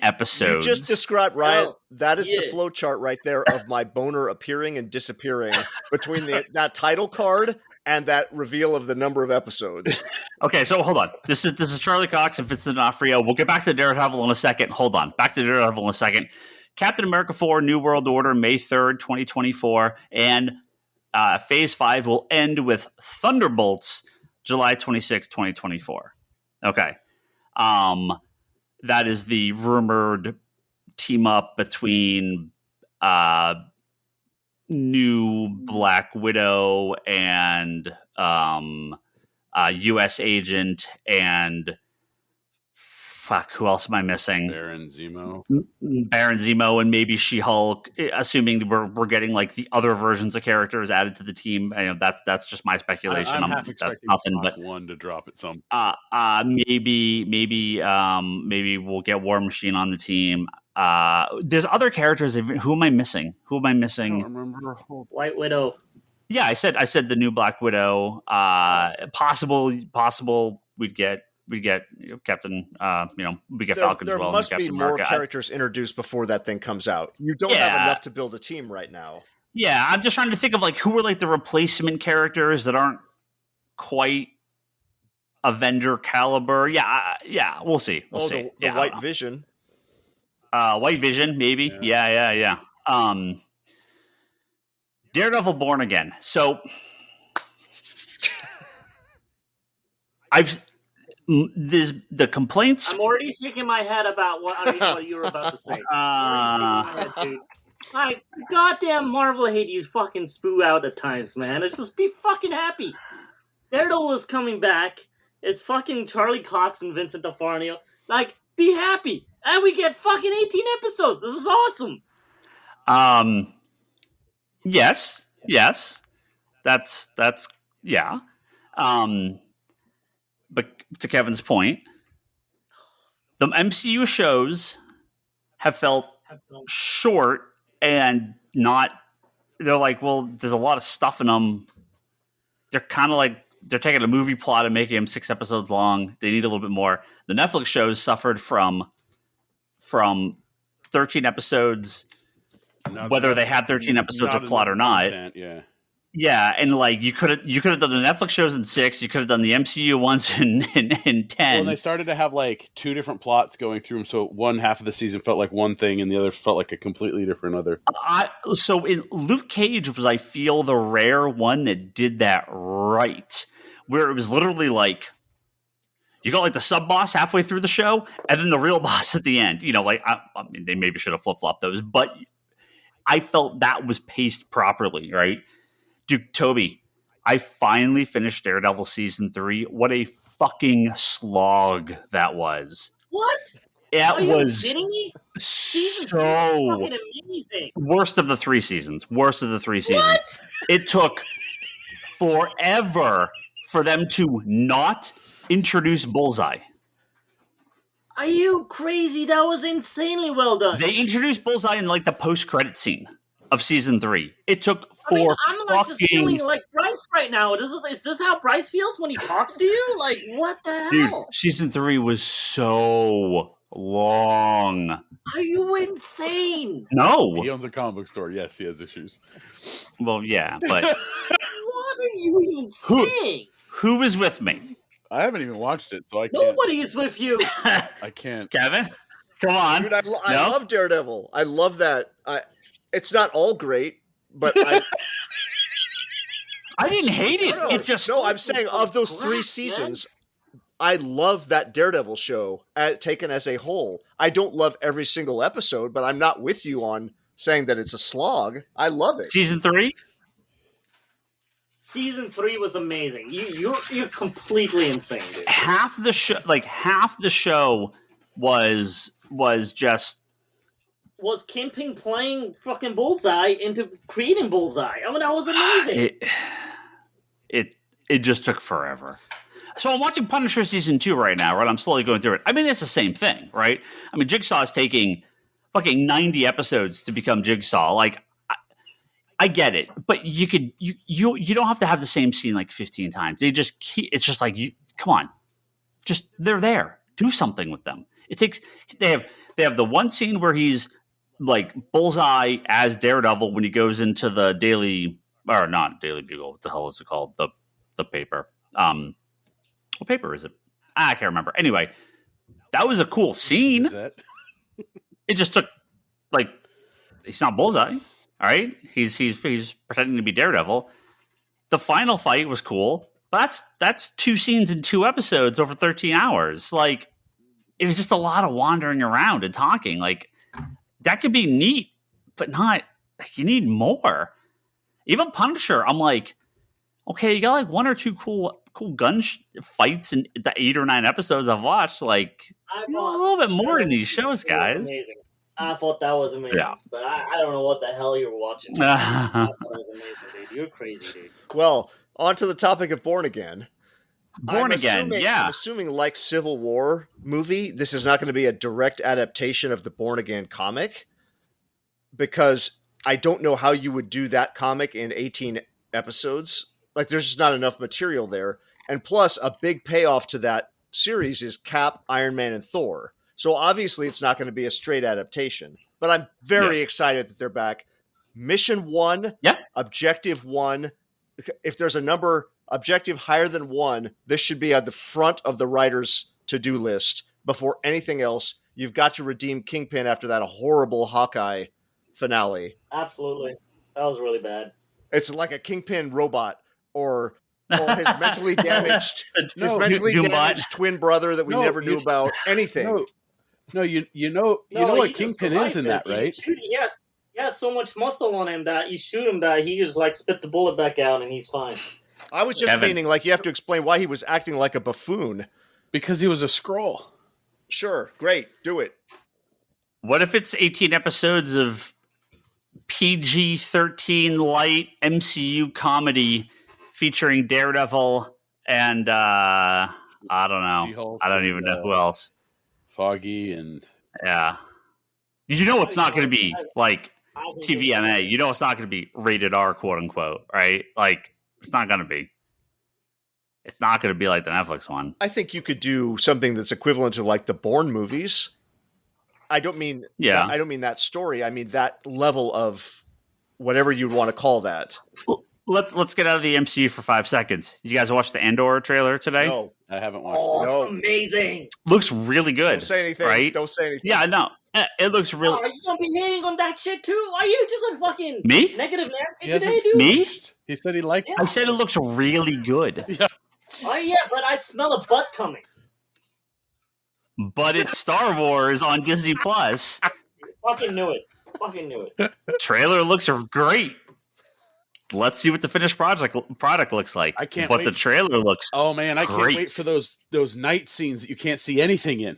episodes. You just described, Ryan. That is the flow chart right there of my boner appearing and disappearing between that title card and that reveal of the number of episodes. Okay, so hold on. This is Charlie Cox and Vincent D'Onofrio. We'll get back to Daredevil in a second. Hold on. Back to Daredevil in a second. Captain America 4, New World Order, May 3rd, 2024. And Phase 5 will end with Thunderbolts, July 26th, 2024. Okay. That is the rumored team up between new Black Widow and U.S. Agent and who else am I missing? Baron Zemo, and maybe She-Hulk. Assuming we're getting like the other versions of characters added to the team. That's just my speculation. I'm half that's nothing but one to drop at some. Maybe we'll get War Machine on the team. There's other characters. Who am I missing? I don't remember. White Widow. Yeah, I said the new Black Widow. Possible. We'd get Captain. We get Falcon as well. There must be Captain more America. characters introduced before that thing comes out. You don't have enough to build a team right now. Yeah, I'm just trying to think of like who are like the replacement characters that aren't quite Avenger caliber. Yeah, we'll see. We'll see. The White Vision. White Vision, maybe. Yeah. Daredevil Born Again. So the complaints. I'm already shaking my head about what you were about to say. Like, goddamn Marvel hate you fucking spew out at times, man. It's just be fucking happy. Daredevil is coming back. It's fucking Charlie Cox and Vincent D'Onofrio. Like, be happy. And we get fucking 18 episodes. This is awesome. Yes. That's yeah. But to Kevin's point, the MCU shows have felt short and not. They're like, well, there's a lot of stuff in them. They're kind of like they're taking a movie plot and making them 6 episodes long. They need a little bit more. The Netflix shows suffered from 13 episodes, whether they had 13 episodes of plot or not. Yeah. Yeah, and like you could have done the Netflix shows in 6. You could have done the MCU ones in 10. Well, and they started to have like 2 different plots going through them, so one half of the season felt like one thing, and the other felt like a completely different other. So in Luke Cage was, I feel, the rare one that did that right, where it was literally like you got like the sub boss halfway through the show, and then the real boss at the end. You know, like I mean, they maybe should have flip flopped those, but I felt that was paced properly, right? Dude, Toby, I finally finished Daredevil season 3. What a fucking slog that was! What? It was kidding me? So fucking amazing. Worst of the 3 seasons. What? It took forever for them to not introduce Bullseye. Are you crazy? That was insanely well done. They introduced Bullseye in like the post-credit scene of season 3. It took I'm like just feeling like Bryce right now. Is this how Bryce feels when he talks to you? Like, what the hell? Dude, season 3 was so long. Are you insane? No. He owns a comic book store. Yes, he has issues. Well, yeah, but what are you even saying? Who is with me? I haven't even watched it, so I can't. Nobody is with you. I can't. Kevin, come on. Dude, I love Daredevil. I love that. It's not all great, but I didn't hate it. It just I'm saying of those 3 seasons, I love that Daredevil show taken as a whole. I don't love every single episode, but I'm not with you on saying that it's a slog. I love it. Season 3? Season 3 was amazing. You're completely insane, dude. Half the show was just Kingpin playing fucking Bullseye into creating Bullseye. I mean, that was amazing. It just took forever. So I'm watching Punisher season 2 right now, right? I'm slowly going through it. I mean, it's the same thing, right? I mean, Jigsaw is taking fucking 90 episodes to become Jigsaw. Like, I get it, but you don't have to have the same scene like 15 times. They just it's just like, come on, just they're there. Do something with them. They have the one scene where he's like Bullseye as Daredevil when he goes into the not Daily Bugle. What the hell is it called? The paper. What paper is it? I can't remember. Anyway, that was a cool scene. It just took like he's not Bullseye. All right, he's pretending to be Daredevil. The final fight was cool, but that's 2 scenes in 2 episodes over 13 hours. Like, it was just a lot of wandering around and talking. Like, that could be neat, but not. Like, you need more. Even Punisher, I'm like, okay, you got like 1 or 2 cool gun fights in the 8 or 9 episodes I've watched. Like, a little bit more in these shows, guys. Amazing. I thought that was amazing, but I don't know what the hell you're watching. I thought that was amazing, dude. You're crazy, dude. Well, on to the topic of Born Again. I'm assuming like Civil War movie, this is not going to be a direct adaptation of the Born Again comic, because I don't know how you would do that comic in 18 episodes. Like, there's just not enough material there. And plus, a big payoff to that series is Cap, Iron Man, and Thor. So obviously it's not going to be a straight adaptation, but I'm very excited that they're back. Mission 1, Objective 1. If there's a number objective higher than 1, this should be at the front of the writer's to-do list before anything else. You've got to redeem Kingpin after that horrible Hawkeye finale. Absolutely. That was really bad. It's like a Kingpin robot or his mentally damaged twin brother that we never knew about. Anything. No, you know what Kingpin is in that, right? He has so much muscle on him that you shoot him that he just like spit the bullet back out and he's fine. I was just meaning like you have to explain why he was acting like a buffoon. Because he was a Skrull. Sure, great, do it. What if it's 18 episodes of PG-13 light MCU comedy featuring Daredevil and I don't know. She-Hulk, I don't even know who else. Foggy and you know it's not going to be like TVMA. You know it's not going to be rated R, quote unquote, right? Like, it's not going to be. It's not going to be like the Netflix one. I think you could do something that's equivalent to like the Bourne movies. I don't mean that story. I mean that level of whatever you'd want to call that. let's get out of the MCU for 5 seconds. You guys watch the Andor trailer today? No. I haven't watched Oh, it. No. it's amazing. Looks really good. Don't say anything. Right? Don't say anything. Yeah, no. It looks really... Oh, are you gonna be hating on that shit too? Are you just a fucking Me? negative Nancy He today, hasn't dude? Me? He said he liked Yeah. I said it looks really good. Yeah. Oh yeah, but I smell a butt coming. But it's Star Wars on Disney Plus. Fucking knew it. Fucking knew it. Trailer looks great. Let's see what the finished product looks like. I can't But wait the trailer looks... Oh man, I can't Great. wait for those night scenes that you can't see anything in.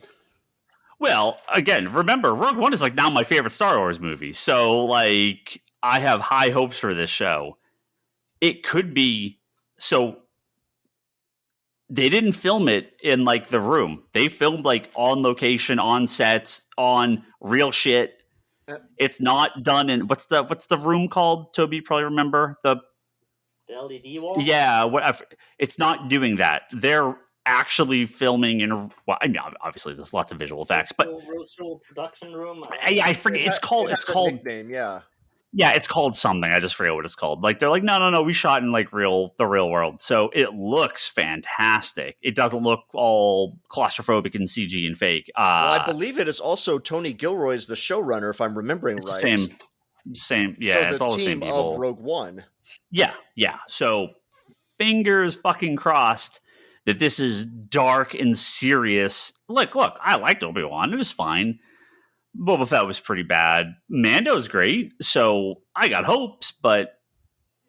Well, again, remember, Rogue One is like now my favorite Star Wars movie. So, like, I have high hopes for this show. It could be... So, they didn't film it in, like, the room. They filmed, like, on location, on sets, on real shit. It's not done in... What's the room called, Toby? You probably remember? The LED wall? Yeah, it's not doing that. They're actually filming in... Well, I mean, obviously, there's lots of visual effects, but... Virtual production room? I forget. It's called... It has It's a called... nickname, yeah. Yeah, it's called something. I just forget what it's called. Like, they're like, no, we shot in like the real world. So it looks fantastic. It doesn't look all claustrophobic and CG and fake. Well, I believe it is also Tony Gilroy is the showrunner, if I'm remembering it's right. Same. Yeah, So it's all the same team people. of Rogue One. Yeah. So fingers fucking crossed that this is dark and serious. Look, I liked Obi-Wan. It was fine. Boba Fett was pretty bad. Mando's great, so I got hopes, but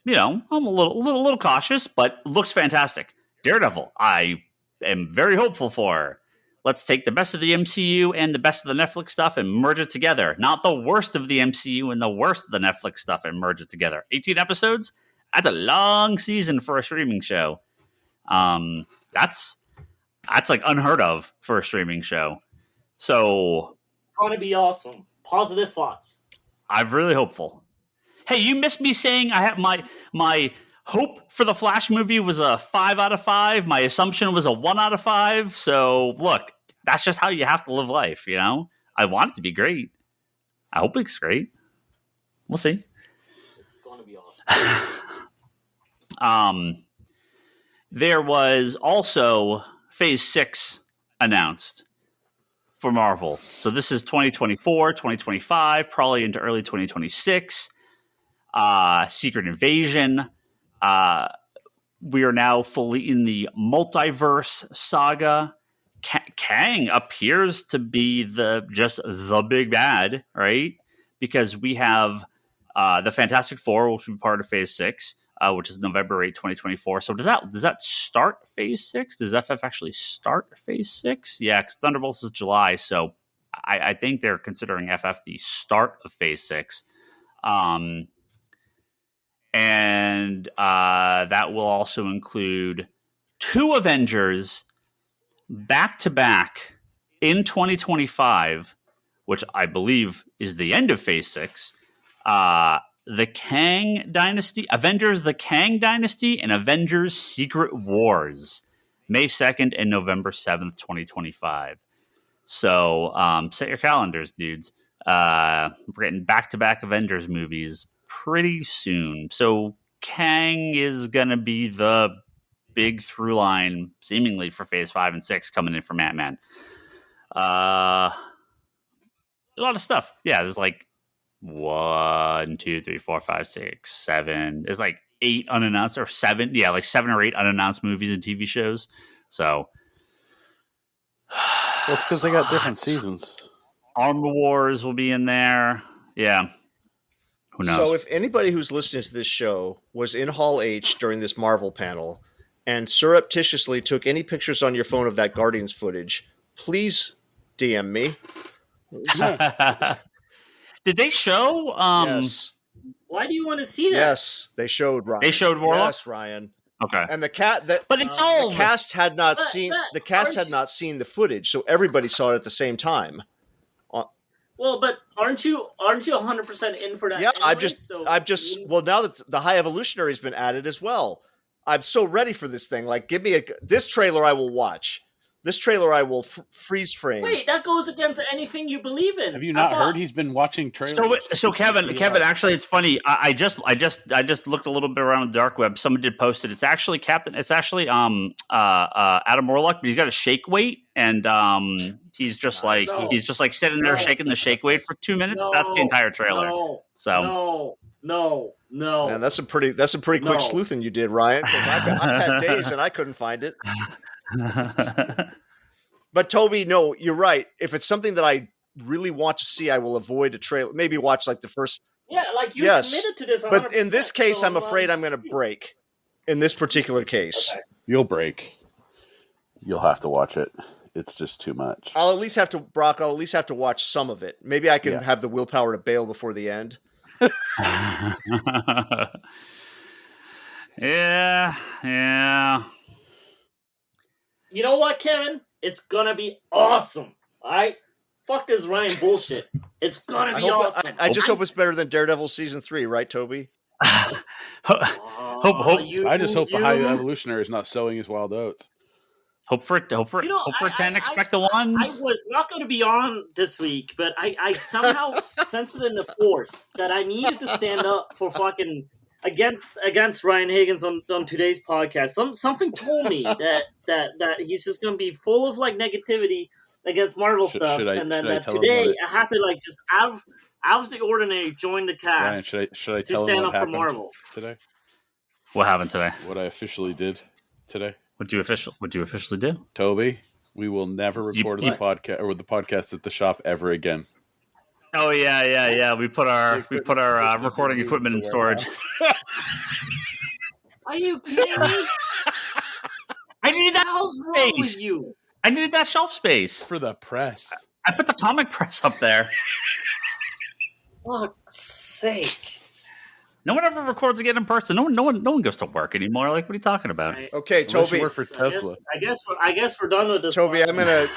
I'm a little cautious, but looks fantastic. Daredevil, I am very hopeful for. Let's take the best of the MCU and the best of the Netflix stuff and merge it together. Not the worst of the MCU and the worst of the Netflix stuff and merge it together. 18 episodes? That's a long season for a streaming show. That's like unheard of for a streaming show. So Gonna be awesome. Positive thoughts. I'm really hopeful. Hey, you missed me saying I have my hope for the Flash movie was a 5 out of 5. My assumption was a 1 out of 5. So look, that's just how you have to live life, I want it to be great. I hope it's great. We'll see. It's gonna be awesome. There was also Phase 6 announced for Marvel. So this is 2024, 2025, probably into early 2026. Secret Invasion. We are now fully in the Multiverse saga. Kang appears to be the big bad, right? Because we have the Fantastic Four, which will be part of Phase 6, which is November 8, 2024. So does that start Phase 6? Does FF actually start Phase 6? Yeah, because Thunderbolts is July, so I think they're considering FF the start of Phase 6. And that will also include 2 Avengers back-to-back in 2025, which I believe is the end of Phase 6. The Kang Dynasty, Avengers The Kang Dynasty, and Avengers Secret Wars, May 2nd and November 7th, 2025. So set your calendars, dudes. We're getting back-to-back Avengers movies pretty soon. So Kang is going to be the big through line, seemingly, for Phase 5 and 6 coming in from Ant-Man. A lot of stuff. Yeah, there's like 1, 2, 3, 4, 5, 6, 7. There's like 8 unannounced, or 7. Yeah, like 7 or 8 unannounced movies and TV shows. So That's because they got different seasons. Armor Wars will be in there. Yeah. Who knows? So if anybody who's listening to this show was in Hall H during this Marvel panel and surreptitiously took any pictures on your phone of that Guardians footage, please DM me. Did they show? Yes. Why do you want to see that? Yes, they showed Ryan. They showed Warlock? Yes, Ryan. Okay. And the cat that But it's all the cast had not But- seen but the cast aren't had you- not seen the footage, so everybody saw it at the same time. Well, but aren't you 100% in for that? Yeah, anyway? well, now that the High Evolutionary's been added as well, I'm so ready for this thing. Like, give me this trailer, I will watch. This trailer I will freeze frame. Wait, that goes against anything you believe in. Have you not heard he's been watching trailers? So Kevin, actually, it's funny. I just looked a little bit around the dark web. Someone did post it. It's actually Adam Warlock, but he's got a shake weight, and he's just sitting there shaking the shake weight for 2 minutes. That's the entire trailer. No. Man, that's a pretty quick sleuthing you did, Ryan. 'Cause I've had days and I couldn't find it. But Toby, no, you're right. If it's something that I really want to see, I will avoid a trailer. Maybe watch like the first. Yeah, like you're committed to this. But in this case, I'm afraid I'm going to break. In this particular case, you'll break. You'll have to watch it. It's just too much. I'll at least have to watch some of it. Maybe I can have the willpower to bail before the end. Yeah. You know what, Kevin? It's gonna be awesome. All right? Fuck this Ryan bullshit. It's gonna be awesome. I just hope it's better than Daredevil season 3, right, Toby? I just hope the High Evolutionary is not sowing his wild oats. Hope for 10, expect a 1. I was not going to be on this week, but I somehow sensed it in the force that I needed to stand up for fucking against Ryan Higgins on today's podcast. Something told me that he's just going to be full of like negativity against Marvel stuff, and then today I have to like just out of the ordinary join the cast. Ryan, should I tell to stand him up for Marvel today? What happened today? What I officially did today. What'd you officially do? Toby, we will never record the podcast at the shop ever again. Oh yeah. We put our recording equipment in storage. Are you kidding me? I needed that How's wrong with you? I needed that shelf space for the press. I put the comic press up there. Fuck's sake. No one ever records again in person. No one goes to work anymore. Like, what are you talking about? Okay, Toby. Work for Tesla. I guess we're done with this. Toby, I'm gonna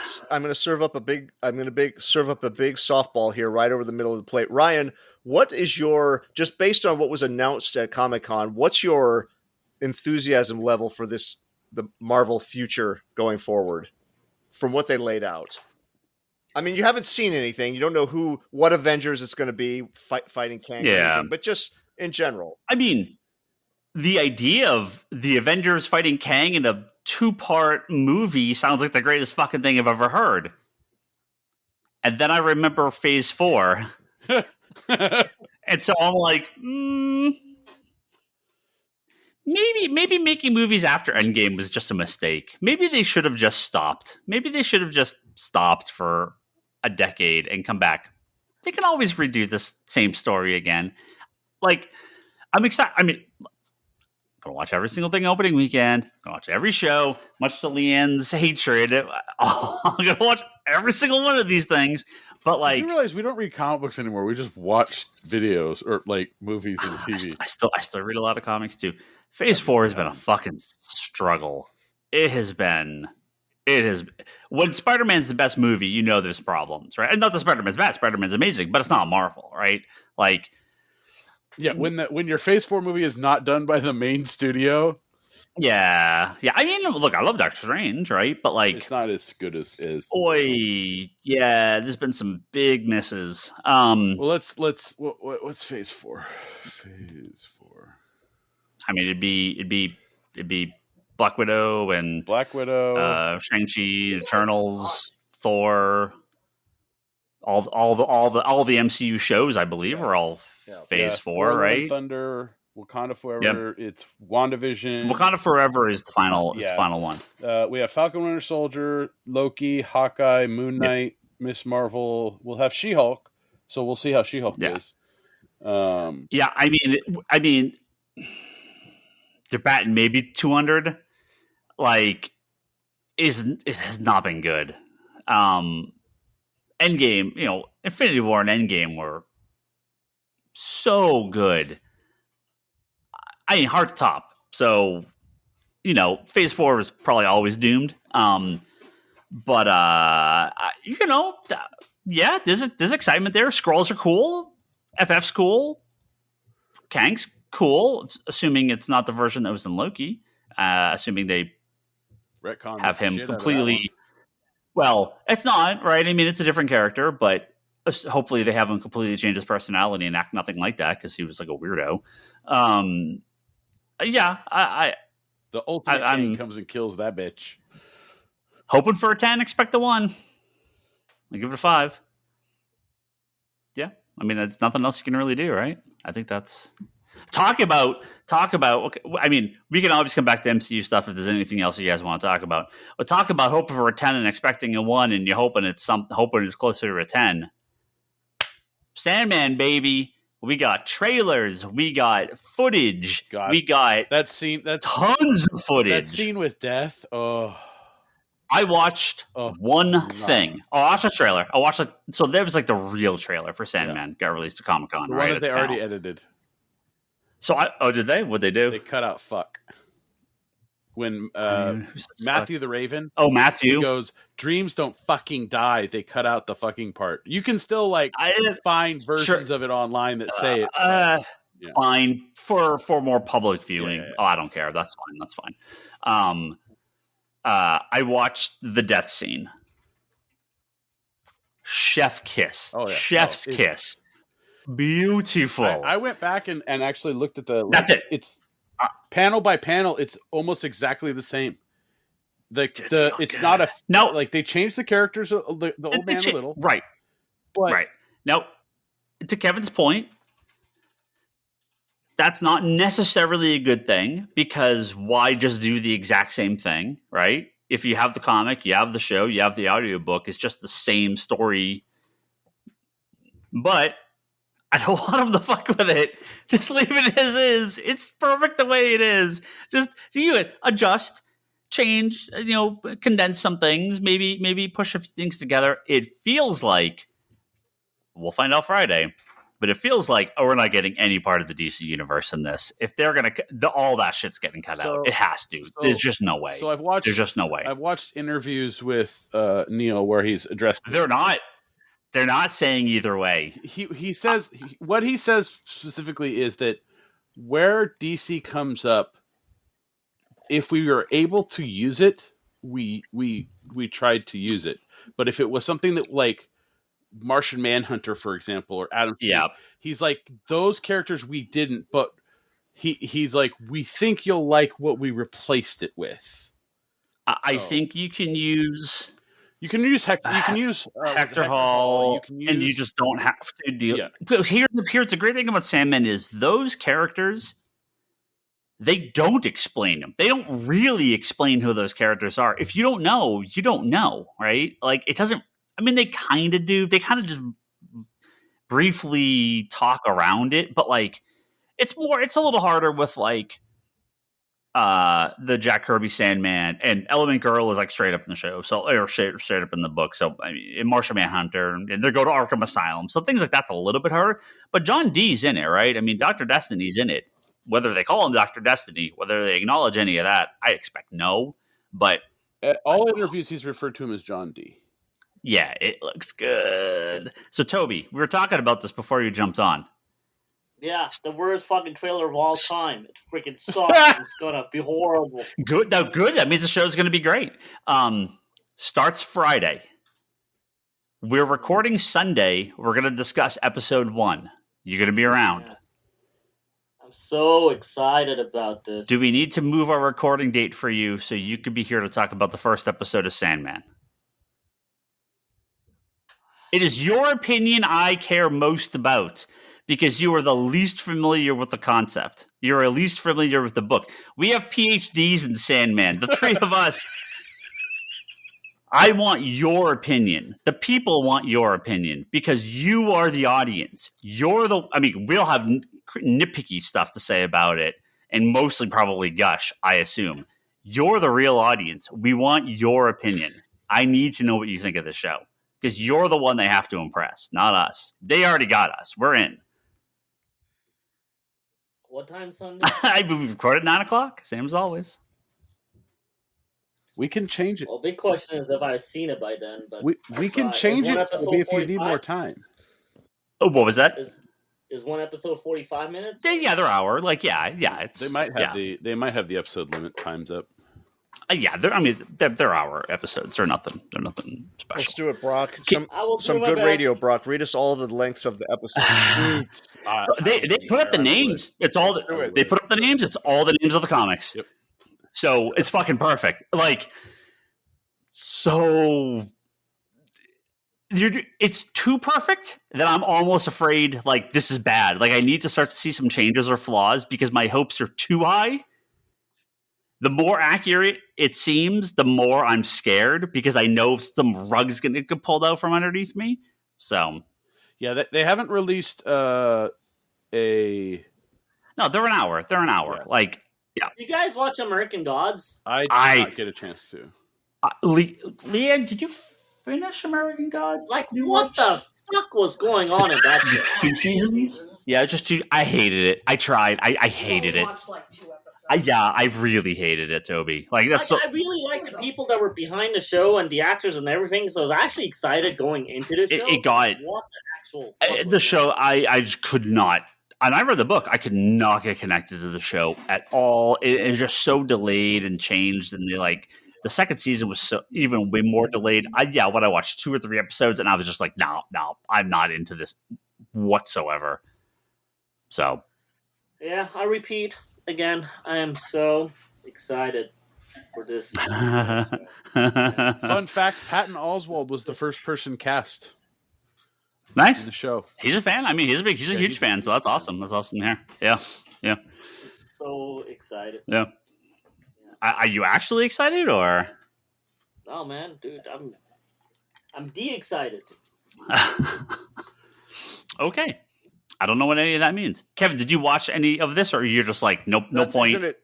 serve up a big softball here, right over the middle of the plate. Ryan, what is your, just based on what was announced at Comic-Con, what's your enthusiasm level for the Marvel future going forward from what they laid out? I mean, you haven't seen anything. You don't know what Avengers it's going to be fighting Kang. Yeah, anything, but just in general. I mean, the idea of the Avengers fighting Kang in a 2-part movie sounds like the greatest fucking thing I've ever heard. And then I remember Phase 4. And so I'm like, maybe making movies after Endgame was just a mistake. Maybe they should have just stopped. Maybe they should have just stopped for a decade and come back. They can always redo this same story again. Like, I'm excited. I mean, I'm going to watch every single thing opening weekend. I'm going to watch every show, much to Leanne's hatred. I'm going to watch every single one of these things. But, like, you realize we don't read comic books anymore. We just watch videos or, like, movies and TV. I still read a lot of comics, too. Phase 4 has been a fucking struggle. It has been. When Spider-Man's the best movie, you know there's problems, right? And not that Spider-Man's bad. Spider-Man's amazing, but it's not Marvel, right? Like, yeah, when your Phase 4 movie is not done by the main studio. Yeah. I mean, look, I love Doctor Strange, right? But like, it's not as good as. Boy, yeah, there's been some big misses. Well, let's. What's Phase 4? Phase 4. I mean, it'd be Black Widow, Shang-Chi, Eternals, Thor. All the MCU shows, I believe, are all Phase 4, right? Thunder, Wakanda Forever. Yep. It's WandaVision. Wakanda Forever is the final one. We have Falcon Winter Soldier, Loki, Hawkeye, Moon Knight, Miss Marvel. We'll have She-Hulk, so we'll see how She-Hulk is. I mean, they're batting maybe 200. Like, it has not been good. Endgame, Infinity War and Endgame were so good. I mean, hard to top. So, Phase 4 was probably always doomed. But there's excitement there. Skrulls are cool. FF's cool. Kang's cool, assuming it's not the version that was in Loki. Assuming they retcon have him completely Well, it's not, right? I mean, it's a different character, but hopefully they haven't completely changed his personality and act nothing like that because he was like a weirdo. Yeah, The ultimate king comes and kills that bitch. Hoping for a 10, expect a 1. I give it a 5. Yeah, I mean, there's nothing else you can really do, right? I think that's talk about. Okay, I mean, we can always come back to MCU stuff if there's anything else you guys want to talk about. But talk about hoping for a 10 and expecting a 1, and you're hoping it's closer to a 10. Sandman, baby. We got trailers. We got footage. We got that scene. Tons of footage. That scene with death. Oh. I watched one thing. I watched a trailer. So there was like the real trailer for Sandman got released to Comic-Con, right? One that they already edited. So did they? What'd they do? They cut out fuck. When Matthew the Raven. Oh, Matthew. He goes, dreams don't fucking die. They cut out the fucking part. You can still find versions of it online that say it. Fine. For more public viewing. Yeah. Oh, I don't care. That's fine. I watched the death scene. Chef kiss. Oh, yeah. Chef's kiss. Beautiful. I went back and actually looked at That's it. It's panel by panel. It's almost exactly the same. It's not a no. Like they changed the characters, the old man a little, right? But right now, to Kevin's point, that's not necessarily a good thing because why just do the exact same thing, right? If you have the comic, you have the show, you have the audiobook, it's just the same story. But I don't want them to fuck with it. Just leave it as is. It's perfect the way it is. Just adjust, change, condense some things, maybe push a few things together. It feels like, we'll find out Friday, but it feels like, we're not getting any part of the DC universe in this. If they're going to, all that shit's getting cut out. It has to. There's just no way. So there's just no way. I've watched interviews with Neil where he's addressed. They're not saying either way. He says what he says specifically is that where DC comes up, if we were able to use it, we tried to use it. But if it was something that like Martian Manhunter, for example, or Adam, he's like those characters we didn't. But he's like we think you'll like what we replaced it with. I think you can use. You can use Hector Hall, and you just don't have to deal. Yeah. Here's the great thing about Sandman is those characters, they don't explain them. They don't really explain who those characters are. If you don't know, you don't know, right? Like it doesn't. I mean, they kind of do. They kind of just briefly talk around it, but like it's a little harder with like. The Jack Kirby Sandman and Element Girl is like straight up in the show, or straight up in the book. So I mean, Martian Manhunter, and they go to Arkham Asylum. So things like that's a little bit harder. But John Dee's in it, right? I mean, Dr. Destiny's in it. Whether they call him Dr. Destiny, whether they acknowledge any of that, I expect no. But at all interviews, he's referred to him as John D. Yeah, it looks good. So Toby, we were talking about this before you jumped on. Yeah, the worst fucking trailer of all time. It freaking sucks. It's gonna be horrible. Good. That means the show's gonna be great. Starts Friday. We're recording Sunday. We're gonna discuss episode 1. You're gonna be around. Yeah. I'm so excited about this. Do we need to move our recording date for you so you could be here to talk about the first episode of Sandman? It is your opinion I care most about. Because you are the least familiar with the concept. You're at least familiar with the book. We have PhDs in Sandman. The three of us. I want your opinion. The people want your opinion. Because you are the audience. We'll have nitpicky stuff to say about it. And mostly probably gush, I assume. You're the real audience. We want your opinion. I need to know what you think of this show. Because you're the one they have to impress, not us. They already got us. We're in. What time Sunday? We record at 9:00, same as always. We can change it. Well, big question is if I've seen it by then. But we can change it if you need more time. Oh, what was that? Is one episode 45 minutes? Yeah, they're hour. Like, yeah. It's they might have the episode limit times up. Yeah, they're hour episodes. They're nothing special. Let's do it, Brock. I will do Some my good best. radio, Brock. Read us all the lengths of the episodes. They put up the names. It's all they put up the names. It's all the names of the comics. Yep. So it's fucking perfect. Like, so it's too perfect that I'm almost afraid. Like, this is bad. Like, I need to start to see some changes or flaws because my hopes are too high. The more accurate it seems, the more I'm scared because I know some rug's going to get pulled out from underneath me. So, yeah, they haven't released a. No, they're an hour. Yeah. Like, yeah. You guys watch American Gods? I did not get a chance to. Leanne, did you finish American Gods? Like, what the fuck was going on in that show? 2 seasons? Yeah, just 2. I hated it. I tried. I hated it. Watched like 2 episodes. I really hated it, Toby. Like, that's I really like the people that were behind the show and the actors and everything, so I was actually excited going into the show. It got what the actual fuck the was show. I just could not. And I read the book. I could not get connected to the show at all. It was just so delayed and changed, and the second season was so even way more delayed. When I watched 2 or 3 episodes, and I was just like, no, I'm not into this whatsoever. So, Yeah, I repeat again. I am so excited for this. Fun fact: Patton Oswalt was the first person cast Nice. in the show. He's a fan. I mean, he's a huge fan, so that's awesome. That's awesome to hear. Yeah. So excited. Yeah. Are you actually excited, or? Oh man, dude, I'm de-excited. Okay. I don't know what any of that means. Kevin, did you watch any of this, or you're just like, no point? Isn't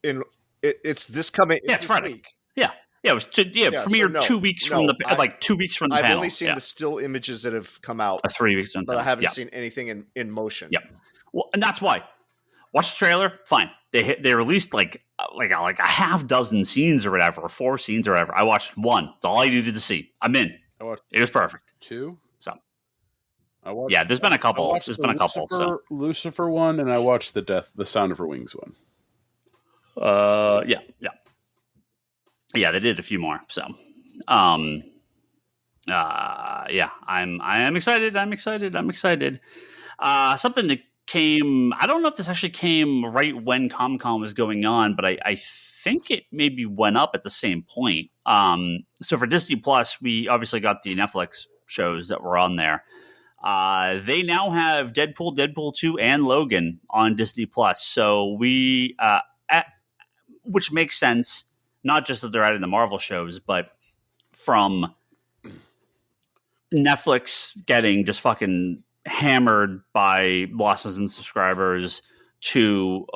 it? It's this coming. Yeah, it's Friday. Week. Yeah, it was premiered 2 weeks from the 2 weeks from the I've panel. only seen the still images that have come out, 3 weeks from the but I panel. haven't seen anything in motion. Yep. Well, and that's why. Watch the trailer. Fine. They released like a half dozen scenes or whatever, or 4 scenes or whatever. I watched 1. That's all I needed to see. I'm in. It was perfect. 2. So. Yeah, there's been a couple. There's been a couple. So. Lucifer one, and I watched the Sound of Her Wings one. Yeah, they did a few more. So, I am excited. I'm excited. Something that came. I don't know if this actually came right when Comic-Con was going on, but I think it maybe went up at the same point. So for Disney Plus, we obviously got the Netflix shows that were on there. They now have Deadpool, Deadpool 2, and Logan on Disney Plus. So which makes sense, not just that they're adding the Marvel shows, but from Netflix getting just fucking hammered by losses in subscribers to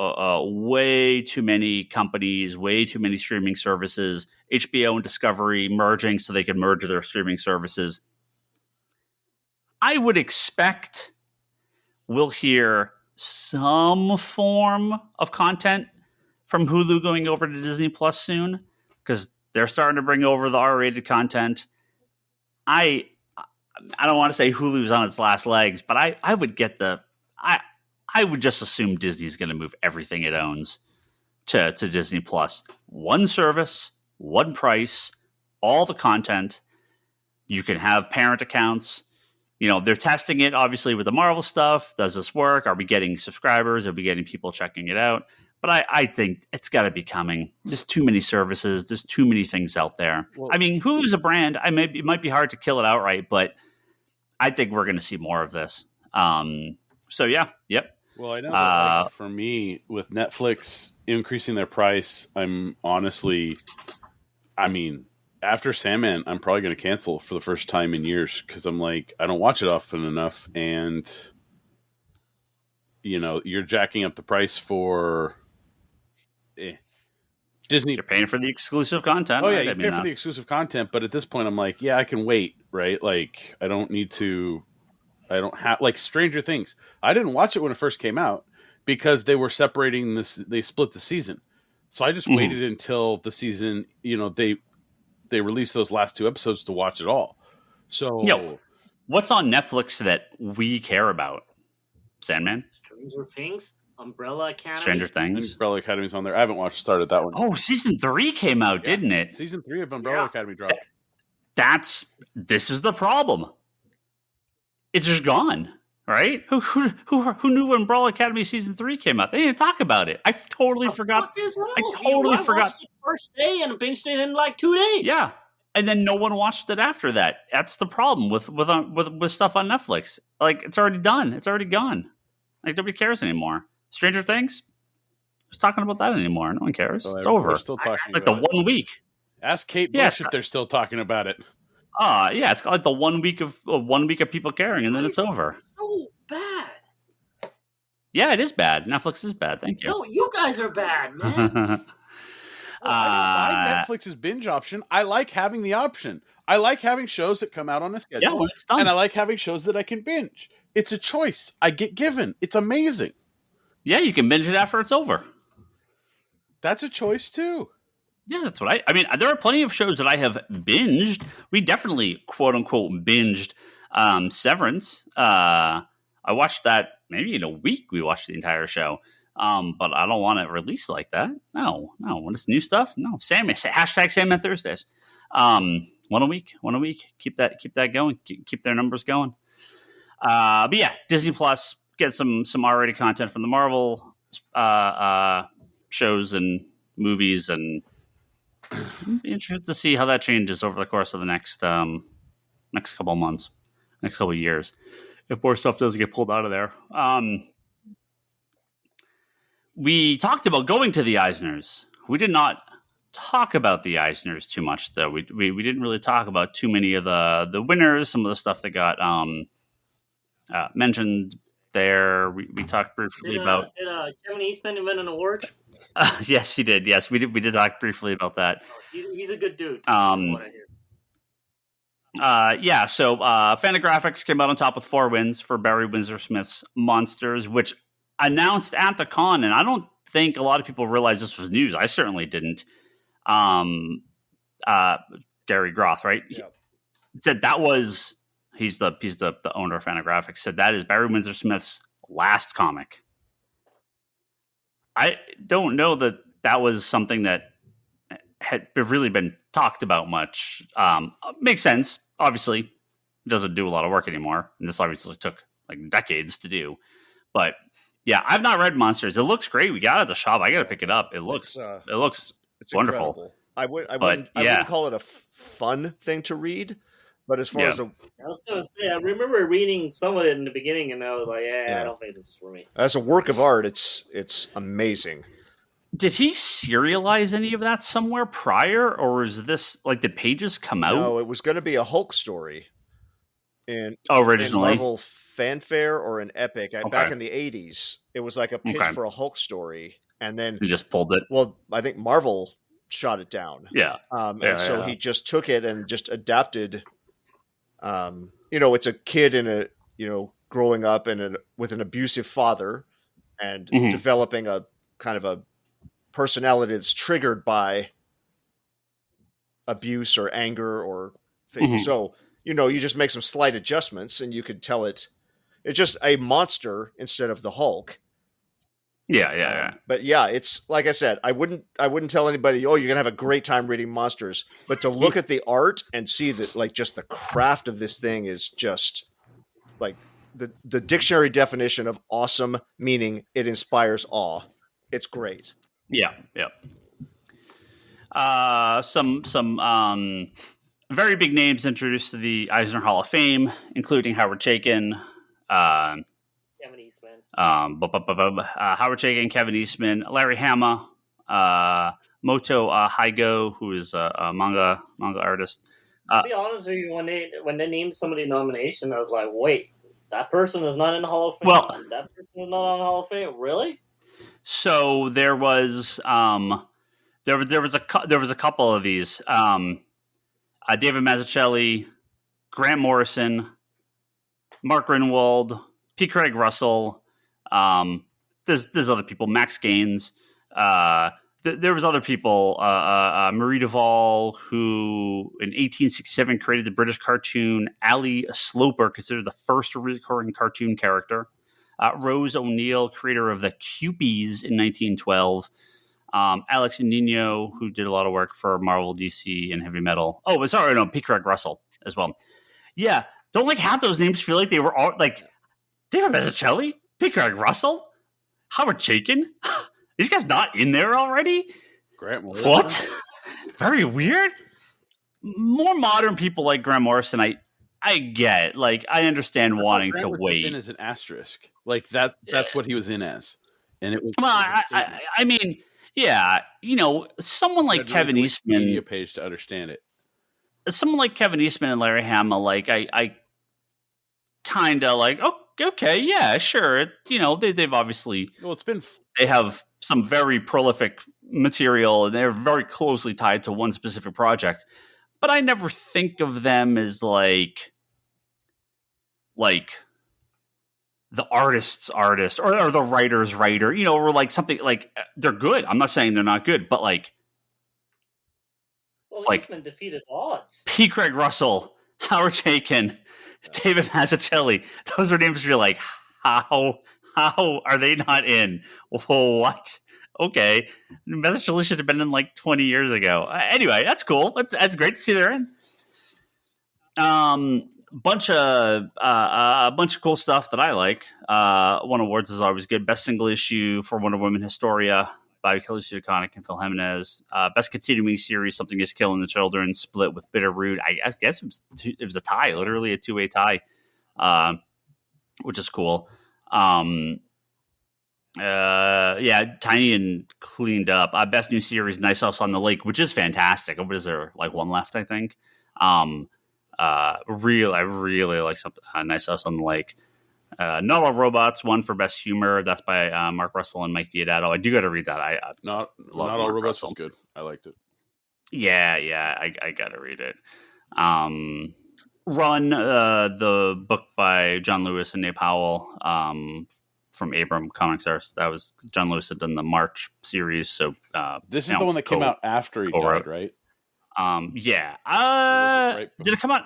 way too many companies, way too many streaming services, HBO and Discovery merging so they can merge their streaming services. I would expect we'll hear some form of content from Hulu going over to Disney Plus soon, because they're starting to bring over the R-rated content. I don't want to say Hulu's on its last legs, but I would get I would just assume Disney's going to move everything it owns to Disney Plus. One service, one price, all the content. You can have parent accounts. You know, they're testing it, obviously, with the Marvel stuff. Does this work? Are we getting subscribers? Are we getting people checking it out? But I think it's got to be coming. There's too many services. There's too many things out there. Well, I mean, Hulu's a brand. It might be hard to kill it outright, but I think we're going to see more of this. So, yeah. Yep. Well, I know that, for me, with Netflix increasing their price, I'm honestly, after Sandman, I'm probably going to cancel for the first time in years, because I'm like, I don't watch it often enough, and you're jacking up the price for Disney. You're paying for the exclusive content. Oh yeah, right? you pay for the exclusive content, but at this point, I'm like, yeah, I can wait, right? Like, I don't need to. I don't have, like, Stranger Things. I didn't watch it when it first came out because they were separating this. They split the season, so I just waited until the season. They released those last 2 episodes to watch it all. So, what's on Netflix that we care about? Sandman? Stranger Things? Umbrella Academy. Stranger Things. Umbrella Academy's on there. I haven't started that one. Oh, season 3 came out, didn't it? Season 3 of Umbrella Academy dropped. This is the problem. It's just gone, right? Who knew when Umbrella Academy season 3 came out? They didn't talk about it. I totally forgot. I totally forgot. Watched it first day and binged it in like 2 days. Yeah, and then no one watched it after that. That's the problem with stuff on Netflix. Like, it's already done. It's already gone. Like, nobody cares anymore. Stranger Things. Who's talking about that anymore? No one cares. So it's over. Still talking it's like the 1 week. Ask Kate Bush if they're still talking about it. Yeah, it's like the 1 week of people caring, and then it's over. So bad. Yeah, it is bad. Netflix is bad. Thank you. No, you guys are bad, man. I don't like Netflix's binge option. I like having the option. I like having shows that come out on a schedule. Yeah, when it's done. And I like having shows that I can binge. It's a choice I get given. It's amazing. Yeah, you can binge it after it's over. That's a choice too. Yeah, that's what I mean, there are plenty of shows that I have binged. We definitely, quote unquote, binged Severance. I watched that maybe in a week. We watched the entire show. But I don't want it released like that. No. When it's new stuff, no. Hashtag Sandman Thursdays. One a week. Keep that going. Keep their numbers going. But yeah, Disney Plus, get some R-rated content from the Marvel shows and movies, and be interested to see how that changes over the course of the next couple of months, next couple of years, if more stuff doesn't get pulled out of there. We talked about going to the Eisners. We did not talk about the Eisners too much, though. We didn't really talk about too many of the winners, some of the stuff that got mentioned there. We talked briefly about. Did Kevin Eastman win an award? Yes, he did. Yes, we did. We did talk briefly about that. He's a good dude. Yeah. So, Fantagraphics came out on top with 4 wins for Barry Windsor Smith's Monsters, which announced at the con, and I don't think a lot of people realize this was news. I certainly didn't. Gary Groth, right? Yep. He said that was he's the owner of Fantagraphics. Said that is Barry Windsor Smith's last comic. I don't know that was something that had really been talked about much. Makes sense. Obviously, he doesn't do a lot of work anymore, and this obviously took like decades to do. But yeah, I've not read Monsters. It looks great. We got it at the shop. I got to pick it up. It looks it's wonderful. Incredible. I wouldn't call it a fun thing to read, but as far as I was going to say, I remember reading some of it in the beginning, and I was like, I don't think this is for me. As a work of art, it's amazing. Did he serialize any of that somewhere prior, or is this like did pages come out? No, it was going to be a Hulk story originally in Marvel Fanfare or an Epic back in the 80s. It was like a pitch for a Hulk story, and then he just pulled it. Well, I think Marvel shot it down. Yeah, so he just took it and just adapted. It's a kid growing up with an abusive father and developing a kind of a personality that's triggered by abuse or anger or things. So, you just make some slight adjustments and you could tell it's just a monster instead of the Hulk. Yeah. But yeah, it's like I said, I wouldn't tell anybody, you're going to have a great time reading Monsters, but to look at the art and see that like just the craft of this thing is just like the dictionary definition of awesome, meaning it inspires awe. It's great. Yeah. Some very big names introduced to the Eisner Hall of Fame, including Howard Chaykin, Kevin Eastman, Howard Chaykin, Kevin Eastman, Larry Hama, Moto Haigo, who is a manga artist. To be honest with you, when they named somebody nomination, I was like, wait, that person is not in the Hall of Fame. Well, that person is not on the Hall of Fame. Really? So there was a couple of these. David Mazzucchelli, Grant Morrison, Mark Grunwald, P. Craig Russell. There's other people. Max Gaines. There was other people. Marie Duval, who in 1867 created the British cartoon Ali Sloper, considered the first recurring cartoon character. Rose O'Neill, creator of the Cupies in 1912. Alex Nino, who did a lot of work for Marvel, DC, and heavy metal. Oh, sorry, no, P. Craig Russell as well. Yeah, don't like half those names feel like they were all like David Mazzucchelli, P. Craig Russell, Howard Chaykin. These guys not in there already? Grant Morrison. What? Very weird. More modern people like Grant Morrison, I get. Like, I understand wanting to wait. In as an asterisk, like that. That's what he was in as, and it was. Well, I mean, yeah, someone like Kevin Eastman. Media page to understand it. Someone like Kevin Eastman and Larry Hama, like I kind of like. Oh, okay, yeah, sure. They've obviously. Well, they have some very prolific material, and they're very closely tied to one specific project. But I never think of them as like the artist's artist or the writer's writer, or like something like they're good. I'm not saying they're not good, but like Eastman defeated odds. P. Craig Russell, Howard Chaykin, David Mazzucchelli. Those are names you're like, how are they not in? What? Okay, Mazzucchelli should have been in like 20 years ago. Anyway, that's cool. That's great to see they're in. Bunch of cool stuff that I like. One awards is always good. Best single issue for Wonder Woman Historia by Kelly Sue DeConnick and Phil Jimenez. Best continuing series, Something Is Killing the Children, split with Bitterroot. I guess it was a tie, literally a 2-way tie, which is cool. Tiny and cleaned up. Best new series, Nice House on the Lake, which is fantastic. What is there, like one left, I think? I really like something. Nice House on the Lake. Not All Robots won for best humor. That's by Mark Russell and Mike Diodato. I do got to read that. Not All Robots was good. I liked it. Yeah, I got to read it. Run, the book by John Lewis and Nate Powell, from Abram Comics. That was John Lewis had done the March series. So this is the one that came out after he died, right? Yeah. Right did it come out?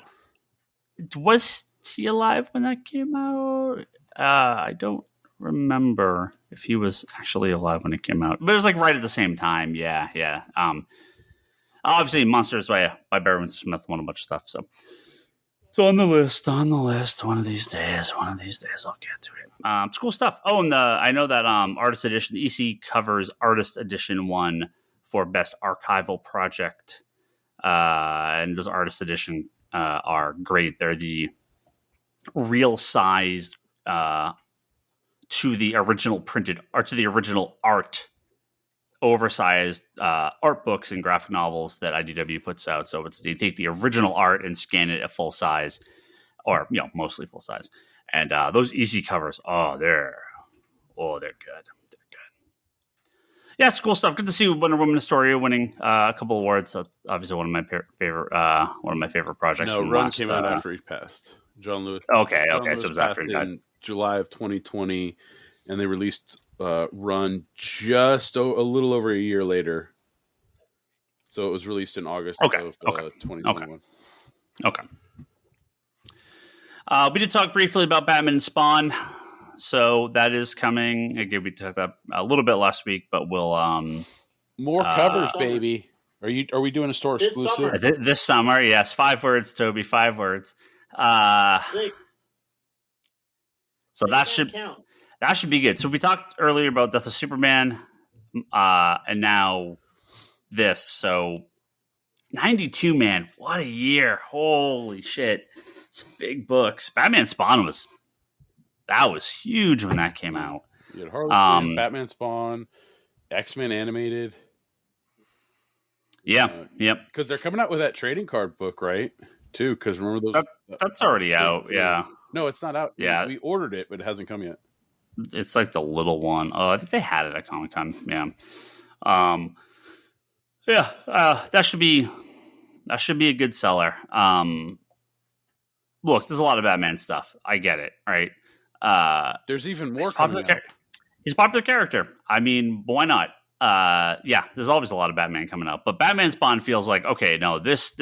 Was he alive when that came out? I don't remember if he was actually alive when it came out, but it was like right at the same time. Yeah. Obviously, Monsters by Barry Windsor Smith won a bunch of stuff. So on the list. One of these days, I'll get to it. It's cool stuff. Oh, and I know that Artist Edition, EC Covers Artist Edition won for Best Archival Project. And those Artist Edition are great. They're the real sized to the original printed or to the original art, oversized art books and graphic novels that IDW puts out. So they take the original art and scan it at full size, or mostly full size. And those easy covers, they're good. Yeah, it's cool stuff. Good to see Wonder Woman Historia winning a couple awards. So obviously, one of my favorite projects. No, Run came out after he passed. John Lewis. Okay, so it was after he died. In July of 2020, and they released Run just a little over a year later. So it was released in August of 2021. Okay. We did talk briefly about Batman and Spawn. So that is coming. Again, we talked that a little bit last week, but we'll more covers, baby. Are we doing a store exclusive this summer? Yes, 5 words, Toby. 5 words. So that should be good. So we talked earlier about Death of Superman, and now this. So 92, man, what a year! Holy shit, some big books. Batman Spawn was huge when that came out. You had Harley Quinn, Batman Spawn, X-Men animated. Yeah, yep. Because they're coming out with that trading card book, right? Too. Because remember those? That's already out. Yeah. No, it's not out. Yeah, we ordered it, but it hasn't come yet. It's like the little one. Oh, I think they had it at Comic-Con. Yeah. That should be a good seller. Look, there's a lot of Batman stuff. I get it. Right. There's even more coming out. He's a popular character. I mean, why not? There's always a lot of Batman coming out, but Batman Spawn feels like, okay, no, this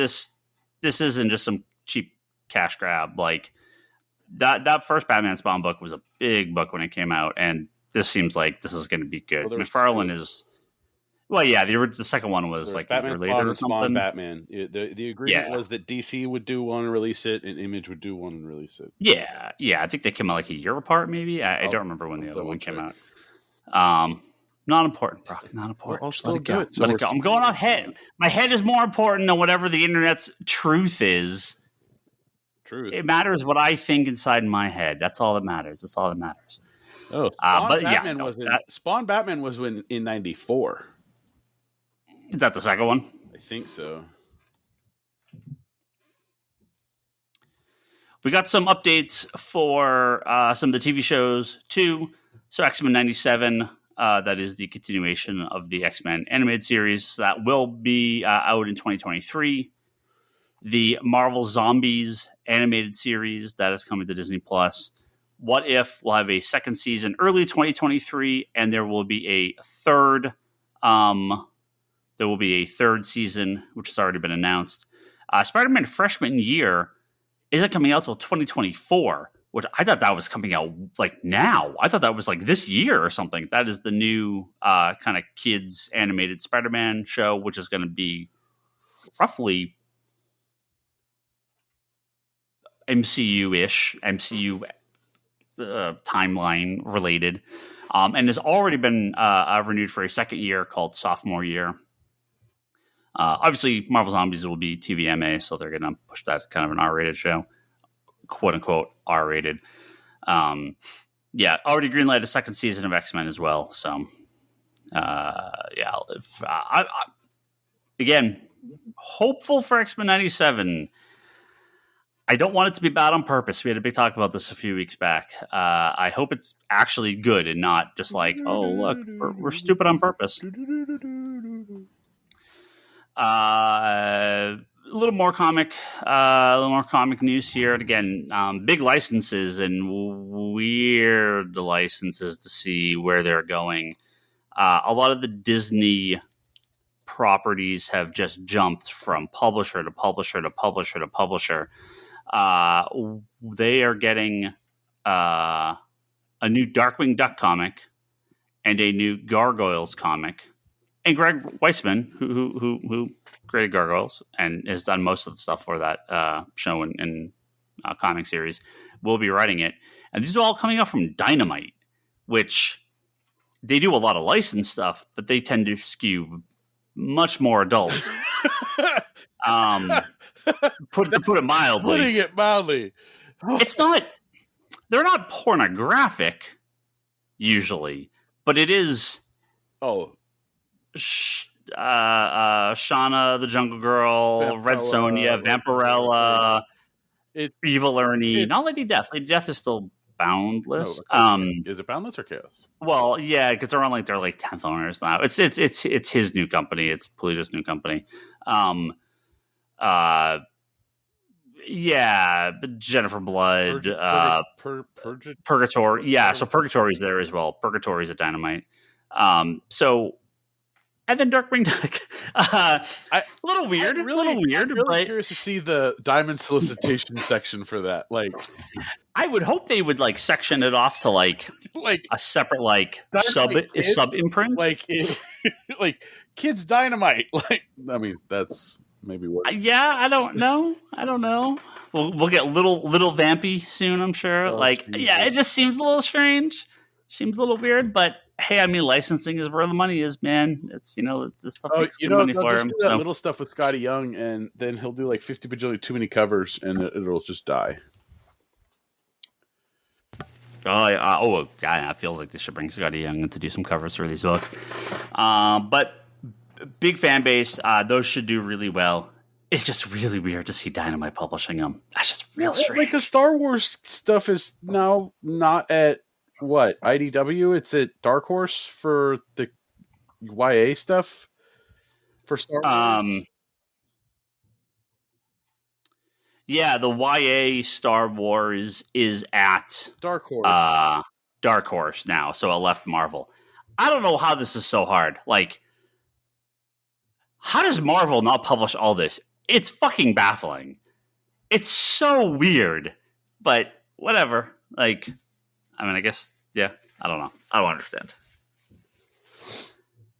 isn't just some cheap cash grab. Like that first Batman Spawn book was a big book when it came out, and this seems like this is going to be good. Well, there was McFarlane two. is. Well, yeah, the second one was There's like Batman a year later Spawn or and Spawn something. Batman. The agreement Yeah. was that DC would do one and release it, and Image would do one and release it. Yeah. I think they came out like a year apart, maybe. I don't remember when the other one came out. Not important, Brock. Not important. Well, I'll Just still let it do go. it. So Let it we're go. I'm still going doing on head. My head is more important than whatever the internet's truth is. True. It matters what I think inside my head. That's all that matters. Oh, Spawn Batman was in '94. Is that the second one? I think so. We got some updates for some of the TV shows too. So X-Men 97, that is the continuation of the X-Men animated series. So that will be out in 2023. The Marvel Zombies animated series that is coming to Disney Plus. What If will have a second season early 2023, and there will be a third. There will be a third season, which has already been announced. Spider-Man Freshman Year isn't coming out till 2024, which I thought that was coming out like now. I thought that was like this year or something. That is the new kind of kids animated Spider-Man show, which is going to be roughly MCU-ish, MCU timeline related, and has already been renewed for a second year called Sophomore Year. Obviously, Marvel Zombies will be TVMA, so they're going to push that kind of an R-rated show, quote unquote R-rated. Already greenlighted a second season of X-Men as well. So, again, hopeful for X-Men 97. I don't want it to be bad on purpose. We had a big talk about this a few weeks back. I hope it's actually good and not just like, oh, look, we're stupid on purpose. A little more comic news here. And again, big licenses and weird licenses to see where they're going. A lot of the Disney properties have just jumped from publisher to publisher to publisher to publisher. They are getting a new Darkwing Duck comic and a new Gargoyles comic. And Greg Weisman, who created Gargoyles and has done most of the stuff for that show and comic series, will be writing it. And these are all coming out from Dynamite, which they do a lot of licensed stuff, but they tend to skew much more adult. To put it mildly. Putting it mildly. It's not. They're not pornographic usually, but it is. Oh. Shauna the Jungle Girl, Vampirella, Red Sonja, Vampirella, Evil Ernie, not Lady Death. Lady Death is still boundless. Is it Boundless or Chaos? Well, yeah, because they're on like their 10th owners now. It's his new company. It's Polito's new company. But Jennifer Blood, Purgatory. Yeah, so Purgatory's there as well. Purgatory's at Dynamite. And then Darkwing Duck. A little weird. I'm really curious to see the diamond solicitation section for that. I would hope they would section it off to a separate sub imprint. Kids Dynamite. That's maybe what. I don't know. We'll get little Vampy soon, I'm sure. It just seems a little strange. Seems a little weird, but hey, licensing is where the money is, man. It's this stuff makes good money for him. Do that little stuff with Scotty Young, and then he'll do 50 bajillion too many covers, and it'll just die. It feels like they should bring Scotty Young in to do some covers for these books. But big fan base, those should do really well. It's just really weird to see Dynamite publishing them. That's just real strange. The Star Wars stuff is now not at IDW. It's at Dark Horse for the YA stuff for Star Wars. The YA Star Wars is at Dark Horse. Dark Horse now, so it left Marvel. I don't know how this is so hard. How does Marvel not publish all this? It's fucking baffling. It's so weird, but whatever. I mean, I guess, yeah. I don't know. I don't understand.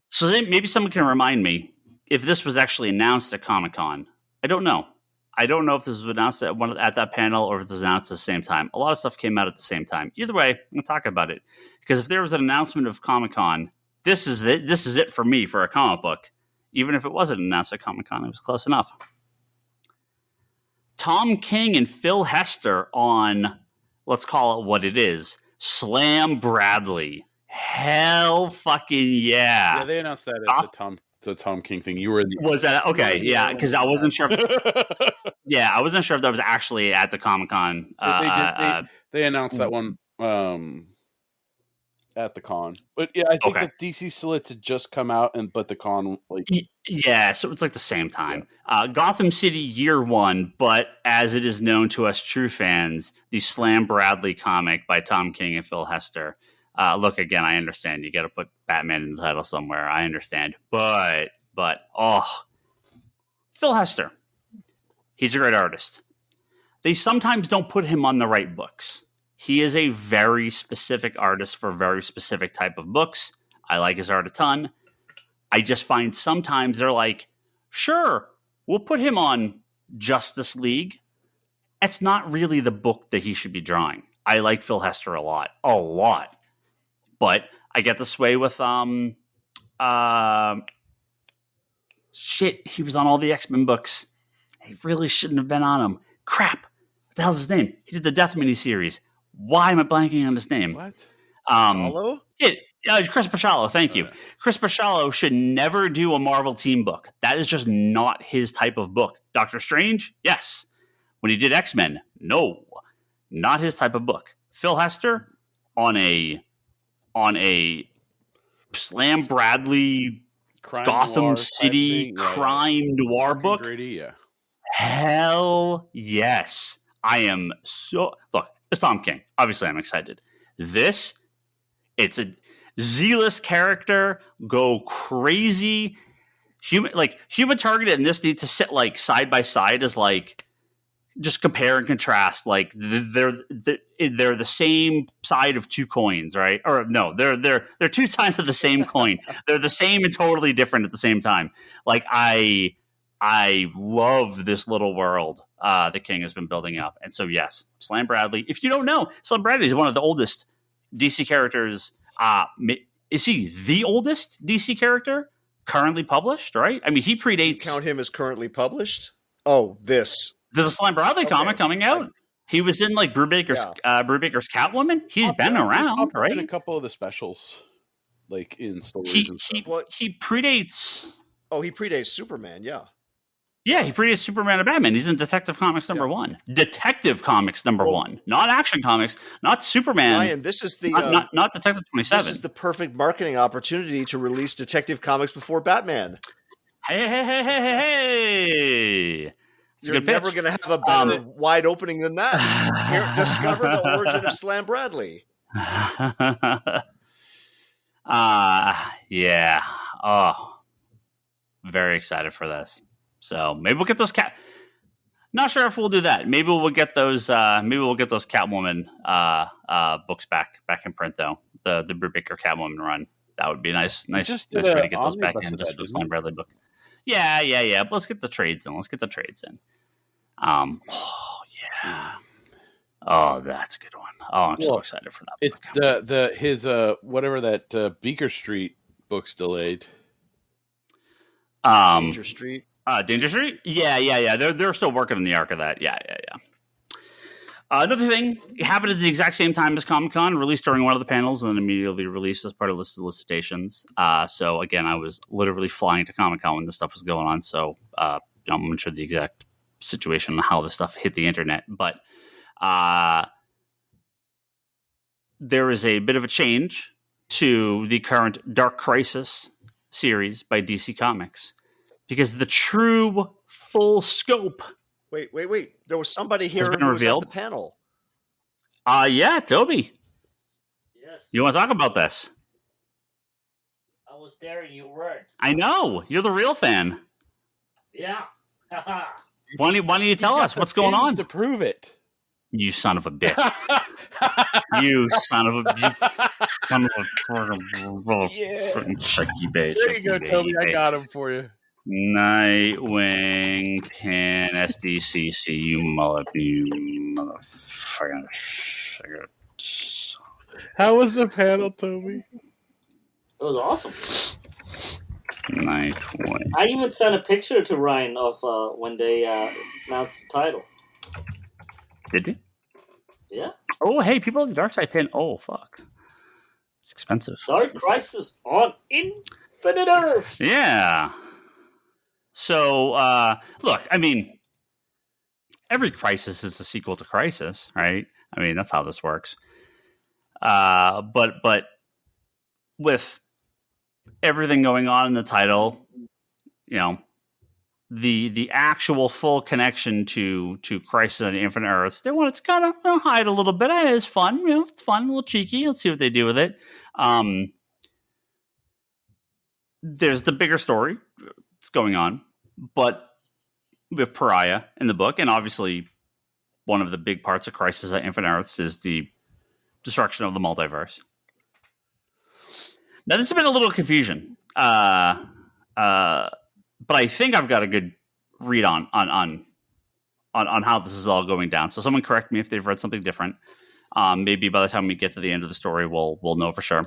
So maybe someone can remind me if this was actually announced at Comic-Con. I don't know. I don't know if this was announced at that panel or if it was announced at the same time. A lot of stuff came out at the same time. Either way, I'm going to talk about it. Because if there was an announcement of Comic-Con, this is it. This is it for me for a comic book. Even if it wasn't announced at Comic-Con, it was close enough. Tom King and Phil Hester on, let's call it what it is, Slam Bradley. Hell fucking yeah. Yeah, they announced that at the Tom King thing. You were in the... Was that okay? Yeah, because I wasn't sure. Yeah, I wasn't sure if that was actually at the Comic-Con. They announced that one at the con, but yeah, I think the DC Slits had just come out, but the con yeah, so it's like the same time. Yeah. Gotham City Year One, but as it is known to us true fans, the Slam Bradley comic by Tom King and Phil Hester. Look, again, I understand you got to put Batman in the title somewhere. I understand, but Phil Hester, he's a great artist. They sometimes don't put him on the right books. He is a very specific artist for a very specific type of books. I like his art a ton. I just find sometimes they're like, sure, we'll put him on Justice League. It's not really the book that he should be drawing. I like Phil Hester a lot. But I get to sway with he was on all the X-Men books. He really shouldn't have been on them. Crap. What the hell's his name? He did the Death miniseries. Why am I blanking on his name? What? Chris Bachalo, thank you. Chris Bachalo should never do a Marvel team book. That is just not his type of book. Doctor Strange? Yes. When he did X-Men? No. Not his type of book. Phil Hester on a Slam Bradley Gotham City crime noir book. Gritty, yeah. Hell yes. I am so... Look, it's Tom King. Obviously, I'm excited. It's a zealous character. Go crazy. Human Target and this need to sit like side by side as like just compare and contrast. Like they're the same side of two coins, right? Or no, they're two sides of the same coin. They're the same and totally different at the same time. Like I love this little world the King has been building up. And so, yes, Slam Bradley. If you don't know, Slam Bradley is one of the oldest DC characters. Is he the oldest DC character currently published, right? I mean, he predates... You count him as currently published? Oh, this. There's a Slam Bradley comic coming out. He was in, like, Brubaker's Catwoman. He's been around, right? In a couple of the specials, like, in stories and stuff. He predates... Oh, he predates Superman, yeah. Yeah, he predates Superman and Batman. He's in Detective Comics number 1. Detective Comics number 1. Not Action Comics. Not Superman. Ryan, this is the... Not Detective 27. This is the perfect marketing opportunity to release Detective Comics before Batman. Hey! You're never going to have a better wide opening than that. Here, discover the origin of Slam Bradley. Yeah. Oh, very excited for this. So maybe we'll get those Not sure if we'll do that. Maybe we'll get those. Maybe we'll get those Catwoman books back in print though. The Brubaker Catwoman run. That would be nice way to get those back in. Just for the Slam Bradley book. Yeah. But let's get the trades in. Oh yeah. Oh, that's a good one. Oh, I'm so excited for that. It's his whatever that Beaker Street book's delayed. Danger Street. Danger Street? Yeah. They're still working on the arc of that. Yeah. Another thing happened at the exact same time as Comic-Con, released during one of the panels, and then immediately released as part of the solicitations. So again, I was literally flying to Comic-Con when this stuff was going on. So I'm not sure the exact situation and how this stuff hit the internet, but there is a bit of a change to the current Dark Crisis series by DC Comics. Because the true full scope. Wait. There was somebody here who was at the panel. Yeah, Toby. Yes. You want to talk about this? I was there and you weren't. I know. You're the real fan. Yeah. Why don't you tell us what's going on? To prove it. You son of a bitch. You son of a freaking shaky bait. There you go, Toby. I got him for you. Nightwing Pin SDCC, you motherfucker. How was the panel, Toby? It was awesome. Nightwing. I even sent a picture to Ryan of when they announced the title. Did you? Yeah. Oh, hey, people in the Dark Side Pin. Oh, fuck. It's expensive. Dark Crisis on Infinite Earth. Yeah. So, look, I mean, every Crisis is a sequel to Crisis, right? I mean, that's how this works. But with everything going on in the title, you know, the actual full connection to Crisis on Infinite Earths, they wanted to kind of hide a little bit. It's fun, it's fun, a little cheeky. Let's see what they do with it. There's the bigger story that's going on, but with Pariah in the book, and obviously one of the big parts of Crisis on Infinite Earths is the destruction of the multiverse. Now, this has been a little confusion, but I think I've got a good read on how this is all going down. So, someone correct me if they've read something different. Maybe by the time we get to the end of the story, we'll know for sure.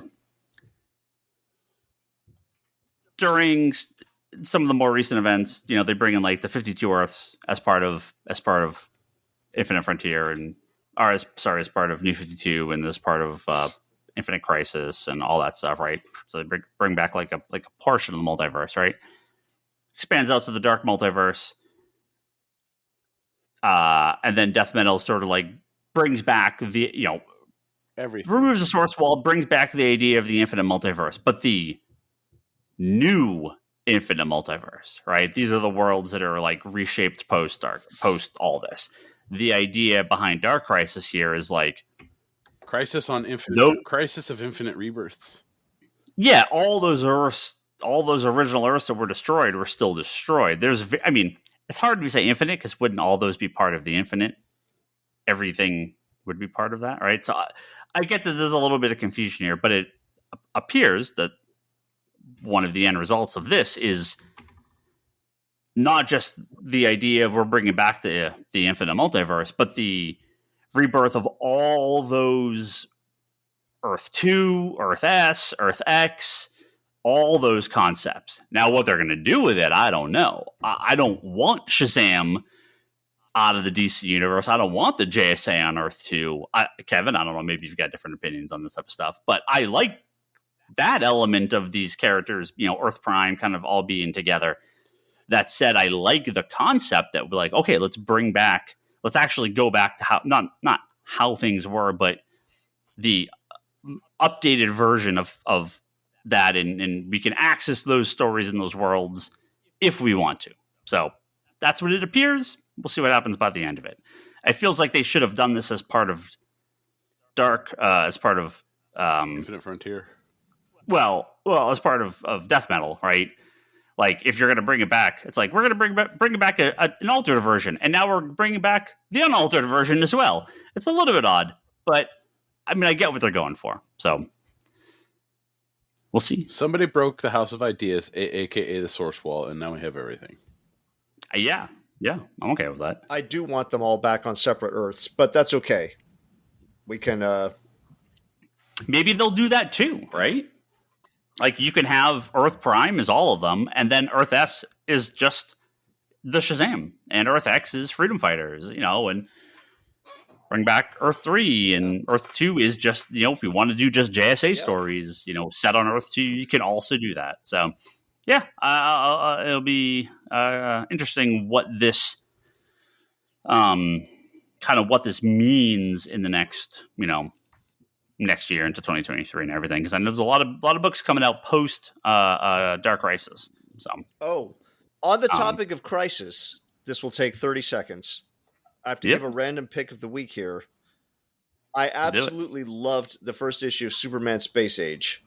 During some of the more recent events, they bring in like the 52 Earths as part of Infinite Frontier, as part of New 52, and as part of Infinite Crisis and all that stuff, right? So they bring back like a portion of the multiverse, right? Expands out to the dark multiverse, and then Death Metal sort of like brings back the everything, removes the source wall, brings back the idea of the infinite multiverse, but the new infinite multiverse, right? These are the worlds that are like reshaped post all this. The idea behind Dark Crisis here is like Crisis on Infinite, Crisis of Infinite Rebirths. Yeah, all those Earths, all those original Earths that were destroyed were still destroyed. It's hard to say infinite because wouldn't all those be part of the infinite? Everything would be part of that, right? So I get that there's a little bit of confusion here, but it appears that one of the end results of this is not just the idea of we're bringing back the infinite multiverse, but the rebirth of all those Earth 2, Earth S, Earth X, all those concepts. Now, what they're going to do with it, I don't know. I don't want Shazam out of the DC universe. I don't want the JSA on Earth 2. Kevin, I don't know, maybe you've got different opinions on this type of stuff, but I like that element of these characters, Earth Prime kind of all being together. That said, I like the concept that we're like, okay, let's actually go back to how, not how things were, but the updated version of that, and we can access those stories in those worlds if we want to. So that's what it appears. We'll see what happens by the end of it. It feels like they should have done this as part of as part of Infinite Frontier. Well, as part of Death Metal, right? Like, if you're going to bring it back, it's like, we're going to bring back an altered version, and now we're bringing back the unaltered version as well. It's a little bit odd, but, I get what they're going for, so we'll see. Somebody broke the House of Ideas, a.k.a. the Source Wall, and now we have everything. Yeah, I'm okay with that. I do want them all back on separate Earths, but that's okay. We can... Maybe they'll do that too, right? Like, you can have Earth Prime is all of them, and then Earth S is just the Shazam, and Earth X is Freedom Fighters, and bring back Earth 3, and Earth 2 is just, if you want to do just JSA stories, set on Earth 2, you can also do that. So, yeah, it'll be interesting what this, kind of what this means in the next, next year into 2023 and everything, because I know there's a lot of books coming out post Dark Crisis. So, on the topic of Crisis, this will take 30 seconds. I have to give a random pick of the week here. I absolutely loved the first issue of Superman Space Age.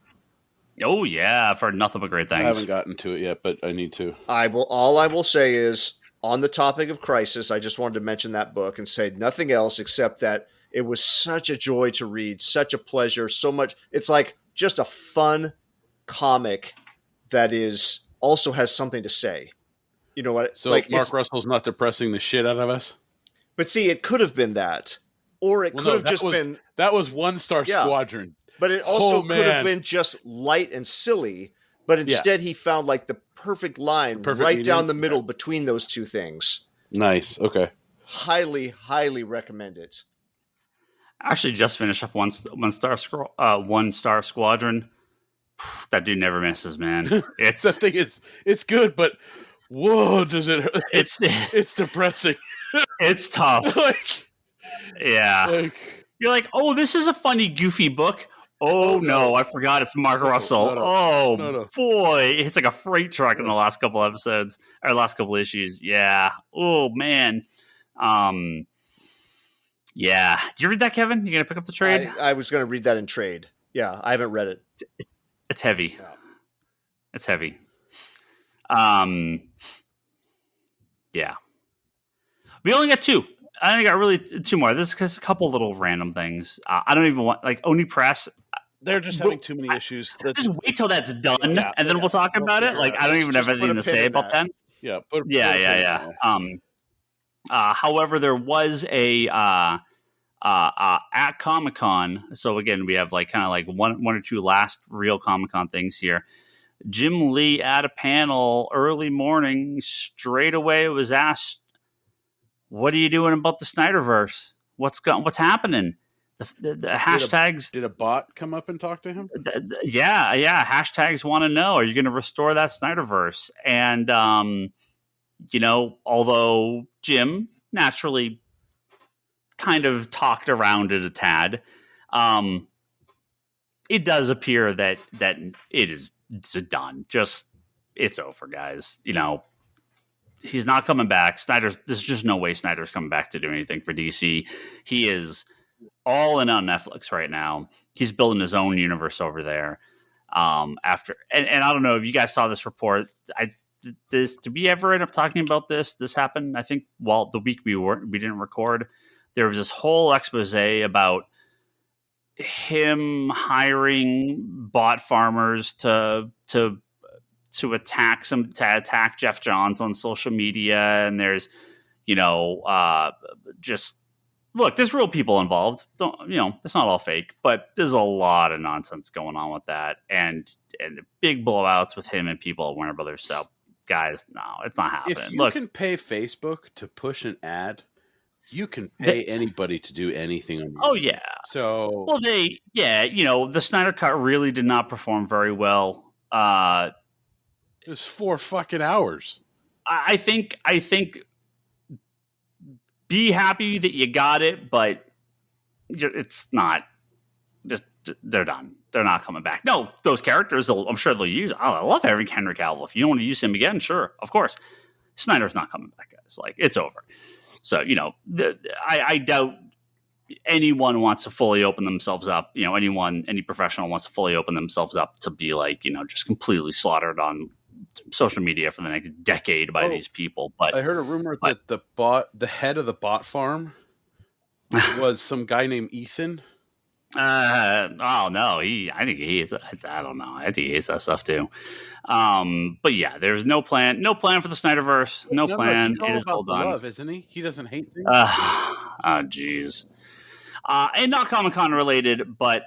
Oh yeah, I've heard nothing but great things. I haven't gotten to it yet, but I need to. All I will say is on the topic of Crisis, I just wanted to mention that book and say nothing else except that it was such a joy to read, such a pleasure, so much. It's like just a fun comic that is also has something to say. You know what? So like Mark Russell's not depressing the shit out of us. But see, it could have been that, or it could have just been that was One Star Squadron. But it also could have been just light and silly. But instead, he found like the perfect line right down the middle between those two things. Nice. Okay. Highly, highly recommend it. I actually just finished up One Star Squadron. That dude never misses, man. It's that thing is it's good, but whoa, does it? It's depressing. It's tough. Yeah. You're like, oh, this is a funny, goofy book. Oh, no, I forgot it's Mark Russell. No. Boy. It's like a freight truck in the last couple episodes, or last couple issues. Yeah. Oh, man. Yeah. Did you read that, Kevin? You going to pick up the trade? I was going to read that in trade. Yeah, I haven't read it. It's heavy. Yeah. It's heavy. Yeah. We only got two. I think I really two more. This is a couple little random things. I don't even want like Oni Press. They're just having too many issues. Just wait till that's done, and then we'll talk about it. Like I don't even have anything to say about that. Yeah. However, there was a at Comic-Con. So again, we have like kind of like one or two last real Comic-Con things here. Jim Lee at a panel early morning. Straight away was asked, what are you doing about the Snyderverse? What's happening? The hashtags. Did a bot come up and talk to him? Yeah. Hashtags want to know, are you going to restore that Snyderverse? And, although Jim naturally kind of talked around it a tad, it does appear that it's done. It's over, guys. He's not coming back. There's just no way Snyder's coming back to do anything for DC. He is all in on Netflix right now. He's building his own universe over there. And I don't know if you guys saw this report. Did we ever end up talking about this? This happened, I think, the week we didn't record. There was this whole expose about him hiring bot farmers to attack Jeff Johns on social media, and there's just look, there's real people involved. It's not all fake, but there's a lot of nonsense going on with that, and the big blowouts with him and people at Warner Brothers. So, guys, no, it's not happening. If you can pay Facebook to push an ad, you can pay anybody to do anything on Oh yeah. So the Snyder Cut really did not perform very well. It was 4 fucking hours. I think be happy that you got it, but it's not. Just they're done. They're not coming back. No, those characters, I'm sure they'll use. I love having Henry Cavill. If you don't want to use him again, sure, of course. Snyder's not coming back, guys. Like, it's over. So, I doubt anyone wants to fully open themselves up. Any professional wants to fully open themselves up to be like, just completely slaughtered on social media for the next decade by these people. But I heard a rumor that the head of the bot farm was some guy named Ethan. No, I think he is. I don't know. I think he hates that stuff too. But yeah, there's no plan for the Snyderverse. No plan. It is all done. Love, isn't he? He doesn't hate things. Jeez. And not Comic-Con related, but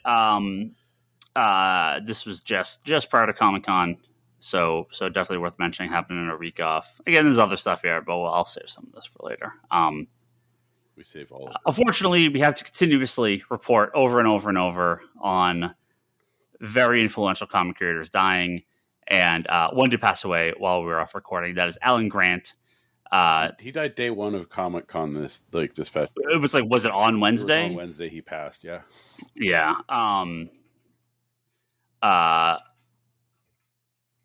this was just prior to Comic-Con, so definitely worth mentioning. Happening in a week off. Again, there's other stuff here, but I'll save some of this for later. We save all of it. Unfortunately, we have to continuously report over and over and over on very influential comic creators dying, and one did pass away while we were off recording. That is Alan Grant. He died day one of Comic-Con this past. It was was it on Wednesday? It was on Wednesday he passed, yeah. Yeah.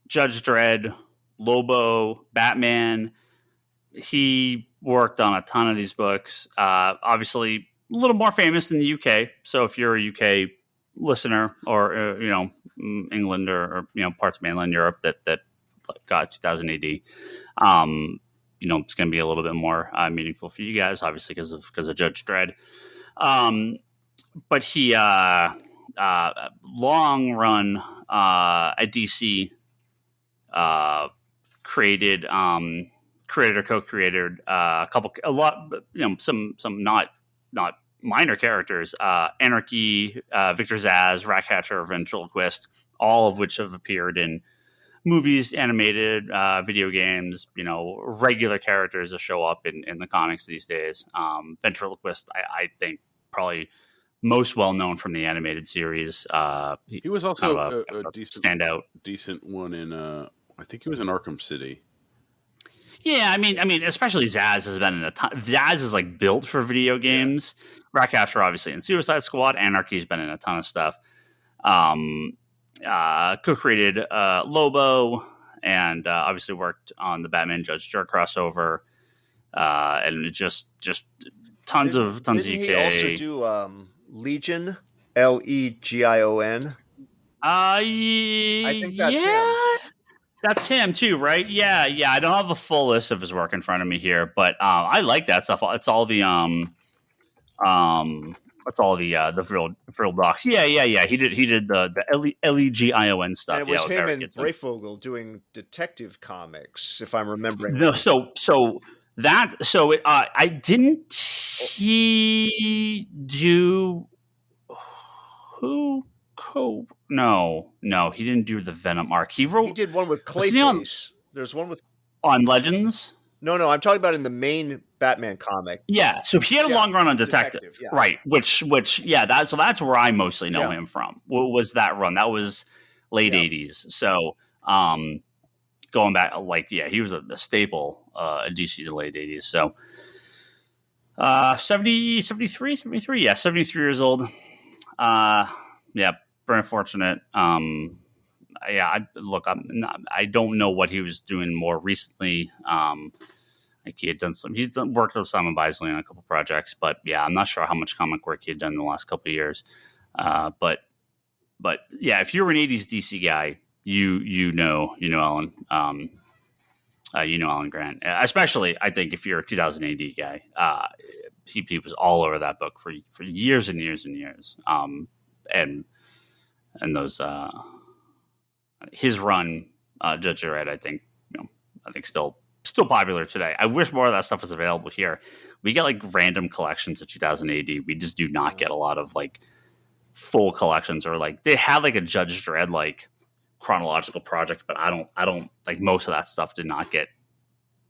Judge Dredd, Lobo, Batman. He worked on a ton of these books. Obviously, a little more famous in the UK. So if you're a UK listener, or England or parts of mainland Europe that got 2000 AD, it's going to be a little bit more meaningful for you guys, obviously because of Judge Dredd. But he long run at DC created co-created some not minor characters, Anarchy, Victor Zsasz, Ratcatcher, Ventriloquist, all of which have appeared in movies, animated, video games, regular characters that show up in the comics these days. Ventriloquist, I think, probably most well known from the animated series. He was also a decent one in, I think he was in Arkham City. Yeah, I mean, especially Zsasz has been in a ton. Zsasz is like built for video games. Yeah. Ratcatcher, obviously, in Suicide Squad. Anarchy's been in a ton of stuff. Co-created Lobo, and obviously worked on the Batman Judge Dredd crossover, and just tons of UK. Didn't he also do Legion? Legion. I think that's him. That's him too, right? Yeah. I don't have a full list of his work in front of me here, but I like that stuff. It's all the Vril docs. Yeah. He did the Legion stuff. And it was him and Breyfogle doing Detective Comics, if I'm remembering. No, I didn't. He do who? No, he didn't do the Venom arc. He did one with Clayface. There's one with on Legends. No, I'm talking about in the main Batman comic. Yeah, so he had a long run on Detective. Yeah. Right? Which that's where I mostly know him from. What was that run? That was late '80s. So going back, he was a staple in DC the late '80s. So 73, yeah, 73 years old. Very unfortunate. I don't know what he was doing more recently. He had worked with Simon Bisley on a couple projects, but I'm not sure how much comic work he had done in the last couple of years. But if you're an '80s DC guy, you know Alan, Alan Grant. Especially, I think if you're a 2000 AD guy, he was all over that book for years and years and years. And those his run, Judge Dredd, I think still popular today. I wish more of that stuff was available here. We get random collections of 2000 AD. We just do not get a lot of full collections, or they had a Judge Dredd chronological project, but I don't most of that stuff did not get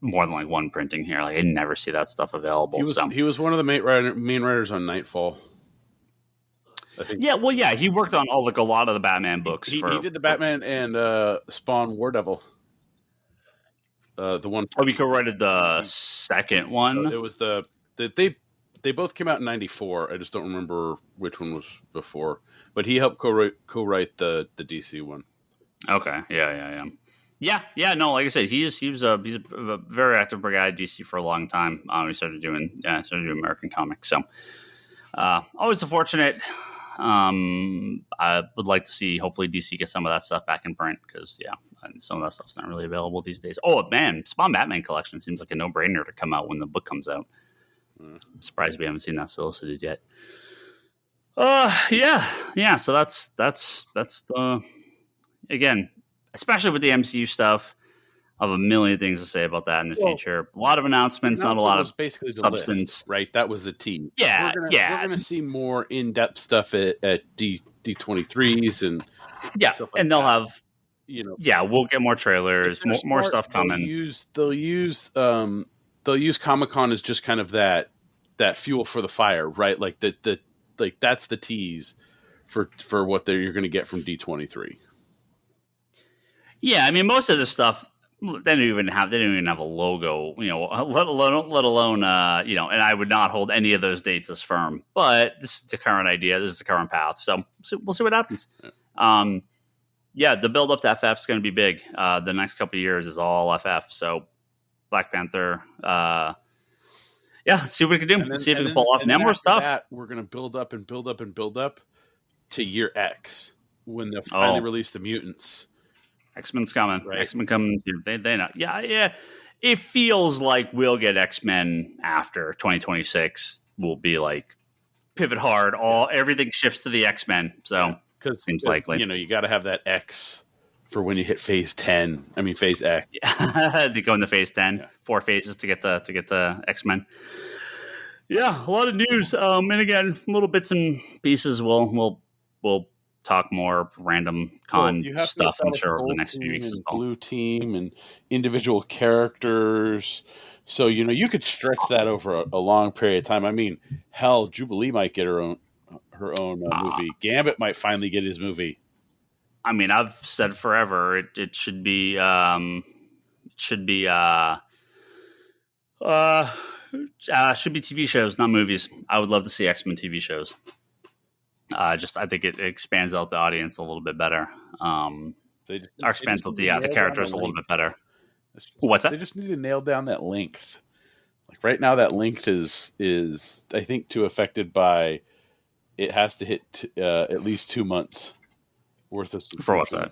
more than one printing here. I never see that stuff available. He was one of the main writers on Nightfall. I think. Yeah, he worked on a lot of the Batman books. He did the Batman and Spawn War Devil. The one. He co-wrote the second one. It was they both came out in '94. I just don't remember which one was before. But he helped co-write the DC one. Okay. Yeah. No, like I said, he's a very active guy at DC for a long time. He started doing American comics. So always unfortunate. I would like to see hopefully DC get some of that stuff back in print, because some of that stuff's not really available these days. Oh man, Spawn Batman collection seems like a no-brainer to come out when the book comes out. I'm surprised we haven't seen that solicited yet. So that's the, again, especially with the MCU stuff. I have a million things to say about that in the future. A lot of announcements, not a lot of basically the substance. List, right? That was the team. Yeah, we're gonna see more in-depth stuff at D23s and stuff and they'll have we'll get more trailers, more stuff coming. They'll use Comic-Con as just kind of that fuel for the fire, right? That's the tease for what you're going to get from D23. Yeah, I mean, most of the stuff they don't even have a logo, let alone and I would not hold any of those dates as firm. But this is the current idea. This is the current path. So we'll see what happens. The build up to FF is going to be big. The next couple of years is all FF. So Black Panther. Let's see what we can do. See if we can pull off more stuff. We're going to build up and build up and build up to year X when they'll finally release the mutants. X-Men's coming. Right. X-Men coming. They know. Yeah. it feels like we'll get X-Men after 2026. We'll be like pivot hard. Everything shifts to the X-Men. So because seems likely. You got to have that X for when you hit phase 10. I mean phase X. They go into phase 10. Yeah. 4 phases to get to X-Men. Yeah, a lot of news. And again, little bits and pieces. We'll talk more random stuff, I'm sure, over the next few weeks as well. Blue team and individual characters. So, you could stretch that over a long period of time. I mean, hell, Jubilee might get her own movie. Gambit might finally get his movie. I mean, I've said forever it should be should be TV shows, not movies. I would love to see X-Men TV shows. I think it expands out the audience a little bit better. Expands out the characters a little bit better. What's that? They just need to nail down that length. Like right now, that length is I think too affected by it has to hit at least 2 months worth of for what's that?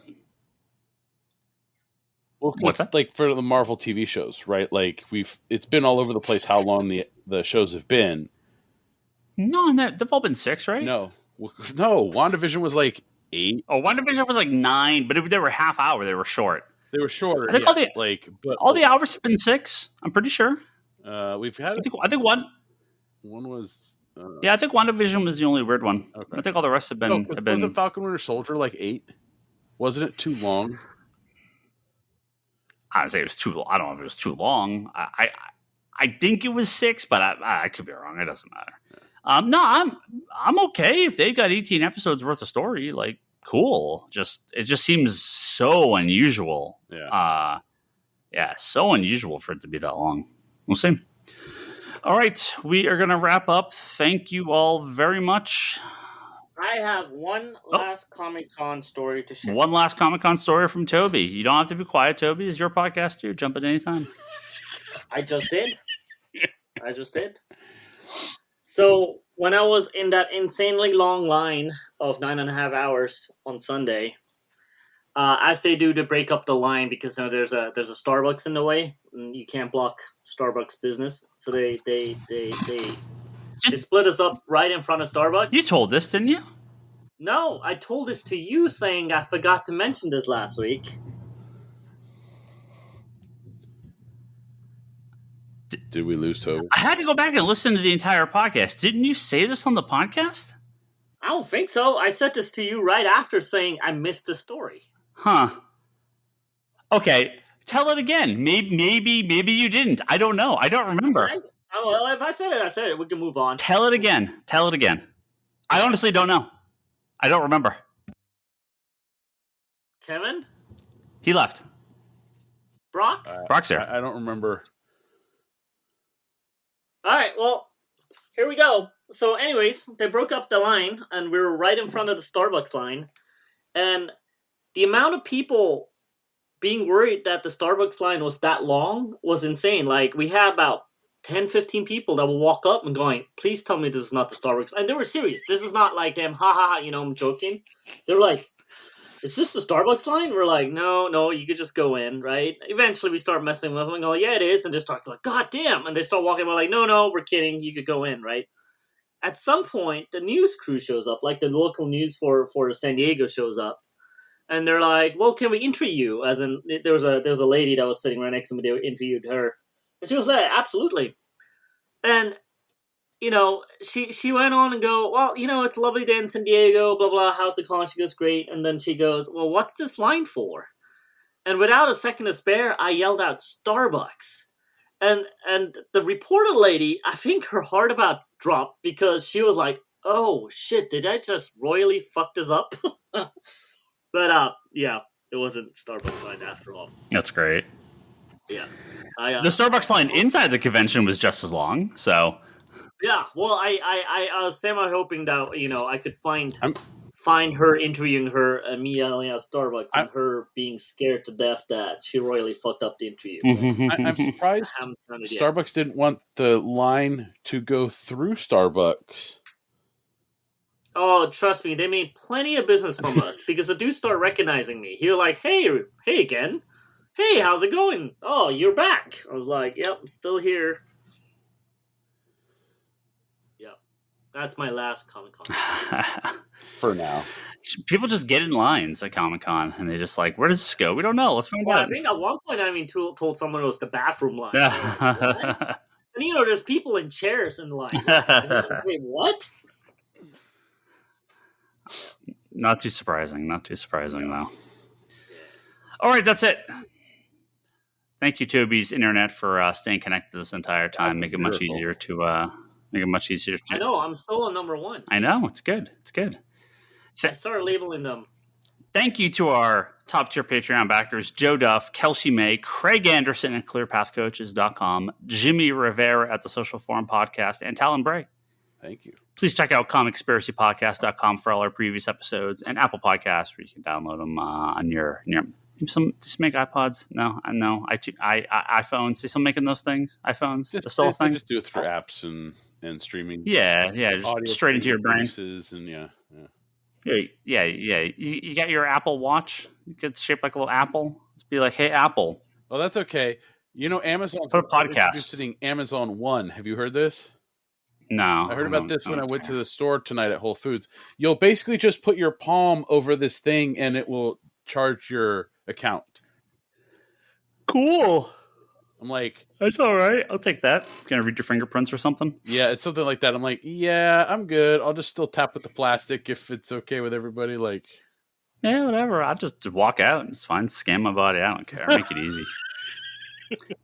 Well, what's that? Like for the Marvel TV shows, right? Like it's been all over the place how long the shows have been. No, they've all been 6, right? No, WandaVision was like 8. Oh, WandaVision was like 9, but they were half hour. They were short. They were shorter. I think all the hours have been 6. I'm pretty sure. We've had. I think one. One was. I think WandaVision was the only weird one. Okay. I think all the rest have been. Wasn't Falcon Winter Soldier like 8? Wasn't it too long? I would say it was too. I don't know if it was too long. I think it was 6, but I could be wrong. It doesn't matter. No, I'm okay if they got 18 episodes worth of story. Like, cool. It just seems so unusual. Yeah. So unusual for it to be that long. We'll see. All right, we are going to wrap up. Thank you all very much. I have one last Comic-Con story to share. One last Comic-Con story from Toby. You don't have to be quiet, Toby. It's your podcast too. Jump at any time. I just did. So when I was in that insanely long line of 9.5 hours on Sunday, as they do to break up the line, because there's a Starbucks in the way, and you can't block Starbucks business, so they split us up right in front of Starbucks. You told this, didn't you? No, I told this to you, saying I forgot to mention this last week. Did we lose Toby? I had to go back and listen to the entire podcast. Didn't you say this on the podcast? I don't think so. I said this to you right after saying I missed the story. Huh. Okay, tell it again. Maybe you didn't. I don't know. I don't remember. Well, if I said it. We can move on. Tell it again. I honestly don't know. I don't remember. Kevin? He left. Brock? Brock's there. I don't remember. All right, well, here we go. So anyways, they broke up the line, and we were right in front of the Starbucks line. And the amount of people being worried that the Starbucks line was that long was insane. Like, we had about 10, 15 people that would walk up and going, please tell me this is not the Starbucks. And they were serious. This is not like them, I'm joking. They're like, is this the Starbucks line? We're like, no, you could just go in, right? Eventually we start messing with them and go, yeah, it is. And they start like, God damn. And they start walking. We're like, no, we're kidding. You could go in, right? At some point, the news crew shows up, like the local news for San Diego shows up. And they're like, well, can we interview you? As in, there was a lady that was sitting right next to me. They interviewed her. And she was like, absolutely. And, she went on and go, well, it's a lovely day in San Diego, blah, blah, how's the con? She goes, great. And then she goes, well, what's this line for? And without a second to spare, I yelled out, Starbucks. And the reporter lady, I think her heart about dropped because she was like, oh, shit, did I just royally fuck this up? But, yeah, it wasn't Starbucks line after all. That's great. Yeah. The Starbucks line inside the convention was just as long, so... Yeah, well, I was semi-hoping that, I could find her interviewing her, me yelling at Starbucks, and her being scared to death that she royally fucked up the interview. I'm surprised Starbucks didn't want the line to go through Starbucks. Oh, trust me, they made plenty of business from us, because the dude started recognizing me. He was like, hey again. "Hey, how's it going? Oh, you're back." I was like, "Yep, I'm still here." Yep, that's my last Comic-Con. For now. People just get in lines at Comic-Con, and they just like, where does this go? We don't know. Let's find Well, I out. think at one point I told someone it was the bathroom line. Like, and there's people in chairs in line. Wait, what? Not too surprising. Not too surprising, though. All right, that's it. Thank you, Toby's Internet, for staying connected this entire time. Make it much easier to. I know. I'm still on number one. I know. It's good. It's good. I started labeling them. Thank you to our top tier Patreon backers: Joe Duff, Kelsey May, Craig Anderson at ClearPathCoaches.com, Jimmy Rivera at the Social Forum Podcast, and Talon Bray. Thank you. Please check out ComicSpiracyPodcast.com for all our previous episodes, and Apple Podcasts where you can download them on your just make iPods. No, iPhones. They still making those things? iPhones. That's still a thing. Just do it through apps and streaming. Yeah. Just straight into your brain. And Yeah. You got your Apple Watch. You get shaped like a little apple. Just be like, hey, Apple. Oh, that's okay. Amazon's Put a podcast. introducing Amazon One. Have you heard this? No. I heard about this when I went to the store tonight at Whole Foods. You'll basically just put your palm over this thing, and it will charge your account. Cool. I'm like, that's all right. I'll take that. Gonna read your fingerprints or something? Yeah, it's something like that. I'm like, yeah, I'm good. I'll just still tap with the plastic if it's okay with everybody. Like, yeah, whatever. I'll just walk out. It's fine. Scan my body. I don't care. Make it easy.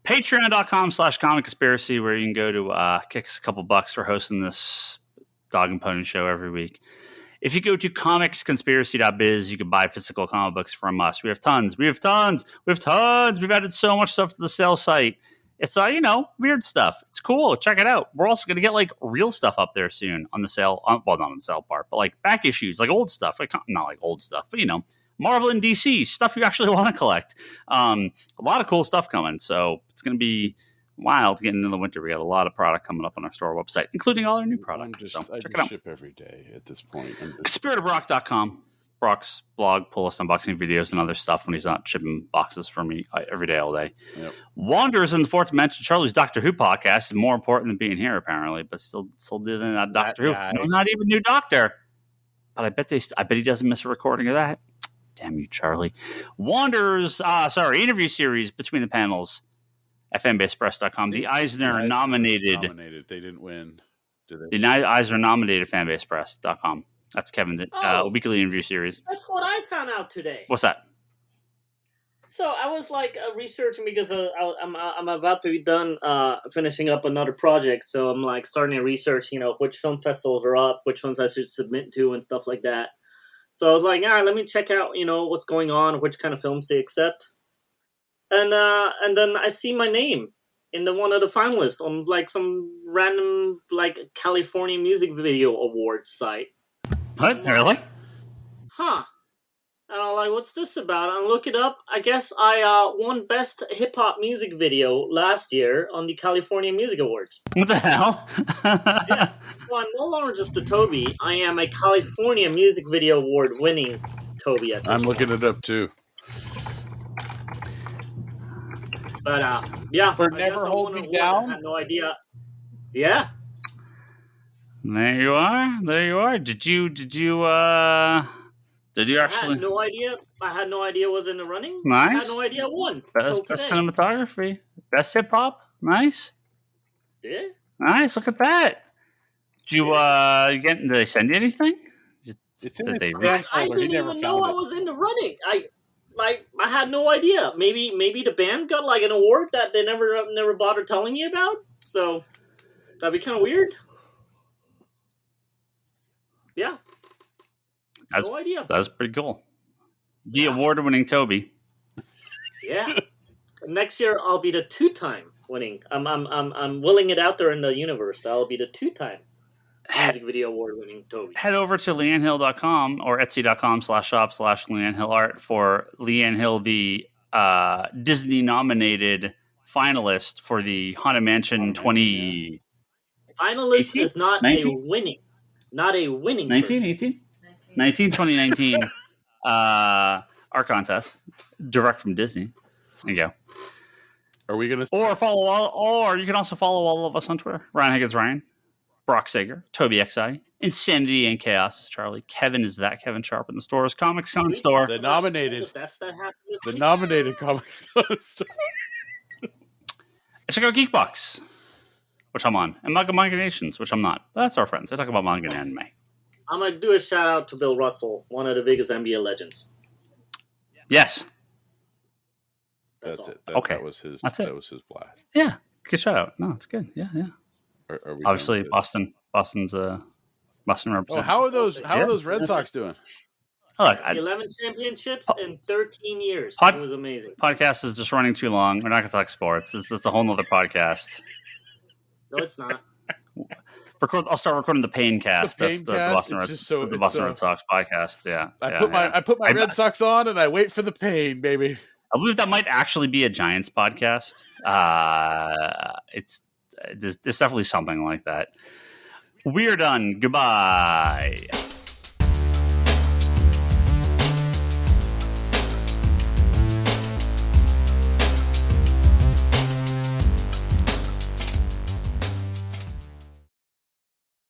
Patreon.com/Comic-Conspiracy, where you can go to kick us a couple bucks for hosting this dog and pony show every week. If you go to comicsconspiracy.biz, you can buy physical comic books from us. We have tons. We've added so much stuff to the sale site. It's weird stuff. It's cool. Check it out. We're also going to get like real stuff up there soon on the sale. Well, not on the sale part, but like back issues, like old stuff. Like not like old stuff, but Marvel and DC stuff you actually want to collect. A lot of cool stuff coming. So it's going to be wild getting into the winter. We got a lot of product coming up on our store website, including all our new products. I check just it out. ship every day at this point. Conspiratobrock.com. Brock's blog, pull us unboxing videos and other stuff when he's not shipping boxes for me every day, all day. Yep. Wanderers in the Fourth Dimension, Charlie's Doctor Who podcast is more important than being here, apparently, but still doing that Doctor Who. No, not even new Doctor. But I bet he doesn't miss a recording of that. Damn you, Charlie. Wanderers, interview series between the panels at fanbasepress.com. The Eisner nominated. They didn't win, did they? The Eisner nominated fanbasepress.com. That's Kevin's weekly interview series. That's what I found out today. What's that? So I was like researching because I'm about to be done finishing up another project. So I'm like starting to research, which film festivals are up, which ones I should submit to, and stuff like that. So I was like, all right, let me check out, what's going on, which kind of films they accept, and then I see my name in one of the finalists on like some random like California Music Video Awards site. What? Really? Huh. And I'm like, what's this about? And I look it up. I guess I won Best Hip Hop Music Video last year on the California Music Awards. What the hell? Yeah. So I'm no longer just a Toby. I am a California Music Video Award winning Toby at this I'm point. looking it up too. But yeah. For Never Hold Me Down? I had no idea. Yeah. There you are. Did you actually? I had no idea. Was in the running. Nice. I had no idea I won. Best cinematography. Best hip hop. Nice. Yeah. Nice. Look at that. Did did they send you anything? It's in Did they I didn't even know I was in the running. I had no idea. Maybe the band got like an award that they never bothered telling me about. So that'd be kind of weird. Yeah. No idea. That's pretty cool. The award-winning Toby. Yeah. Next year I'll be the 2-time winning. I'm willing it out there in the universe. I'll be the 2-time music video award-winning Toby. Head over to leannehill.com or etsy.com/shop/leannehillart for Leanne Hill, the Disney-nominated finalist for the Haunted Mansion 20... Finalist 18? Is not 19? Not a winning 2019 art contest, direct from Disney. There you go. Are we gonna? Or you can also follow all of us on Twitter. Ryan Higgins, Ryan, Brock Sager, Toby XI, Insanity and Chaos is Charlie. Kevin is that Kevin Sharp in the stores. Comics Con store. The nominated. The Nominated Comics Con store. Check out Geekbox, which I'm on, and Manga Nations, which I'm not. But that's our friends. They talk about manga and anime. I'm gonna do a shout out to Bill Russell, one of the biggest NBA legends. Yes. That's it. Okay. That was his. That's it. That was his blast. Yeah. Good shout out. No, it's good. Yeah. Are we Obviously, done with this? Boston represents. Oh, how are those Red Sox doing? Look, 11 championships in 13 years. Pod- It was amazing. podcast is just running too long. We're not going to talk sports. It's a whole nother podcast. No, it's not. I'll start recording the Pain Cast. That's the Boston Red Sox podcast. Yeah. I put my Red Sox on and I wait for the pain, baby. I believe that might actually be a Giants podcast. It's definitely something like that. We're done. Goodbye.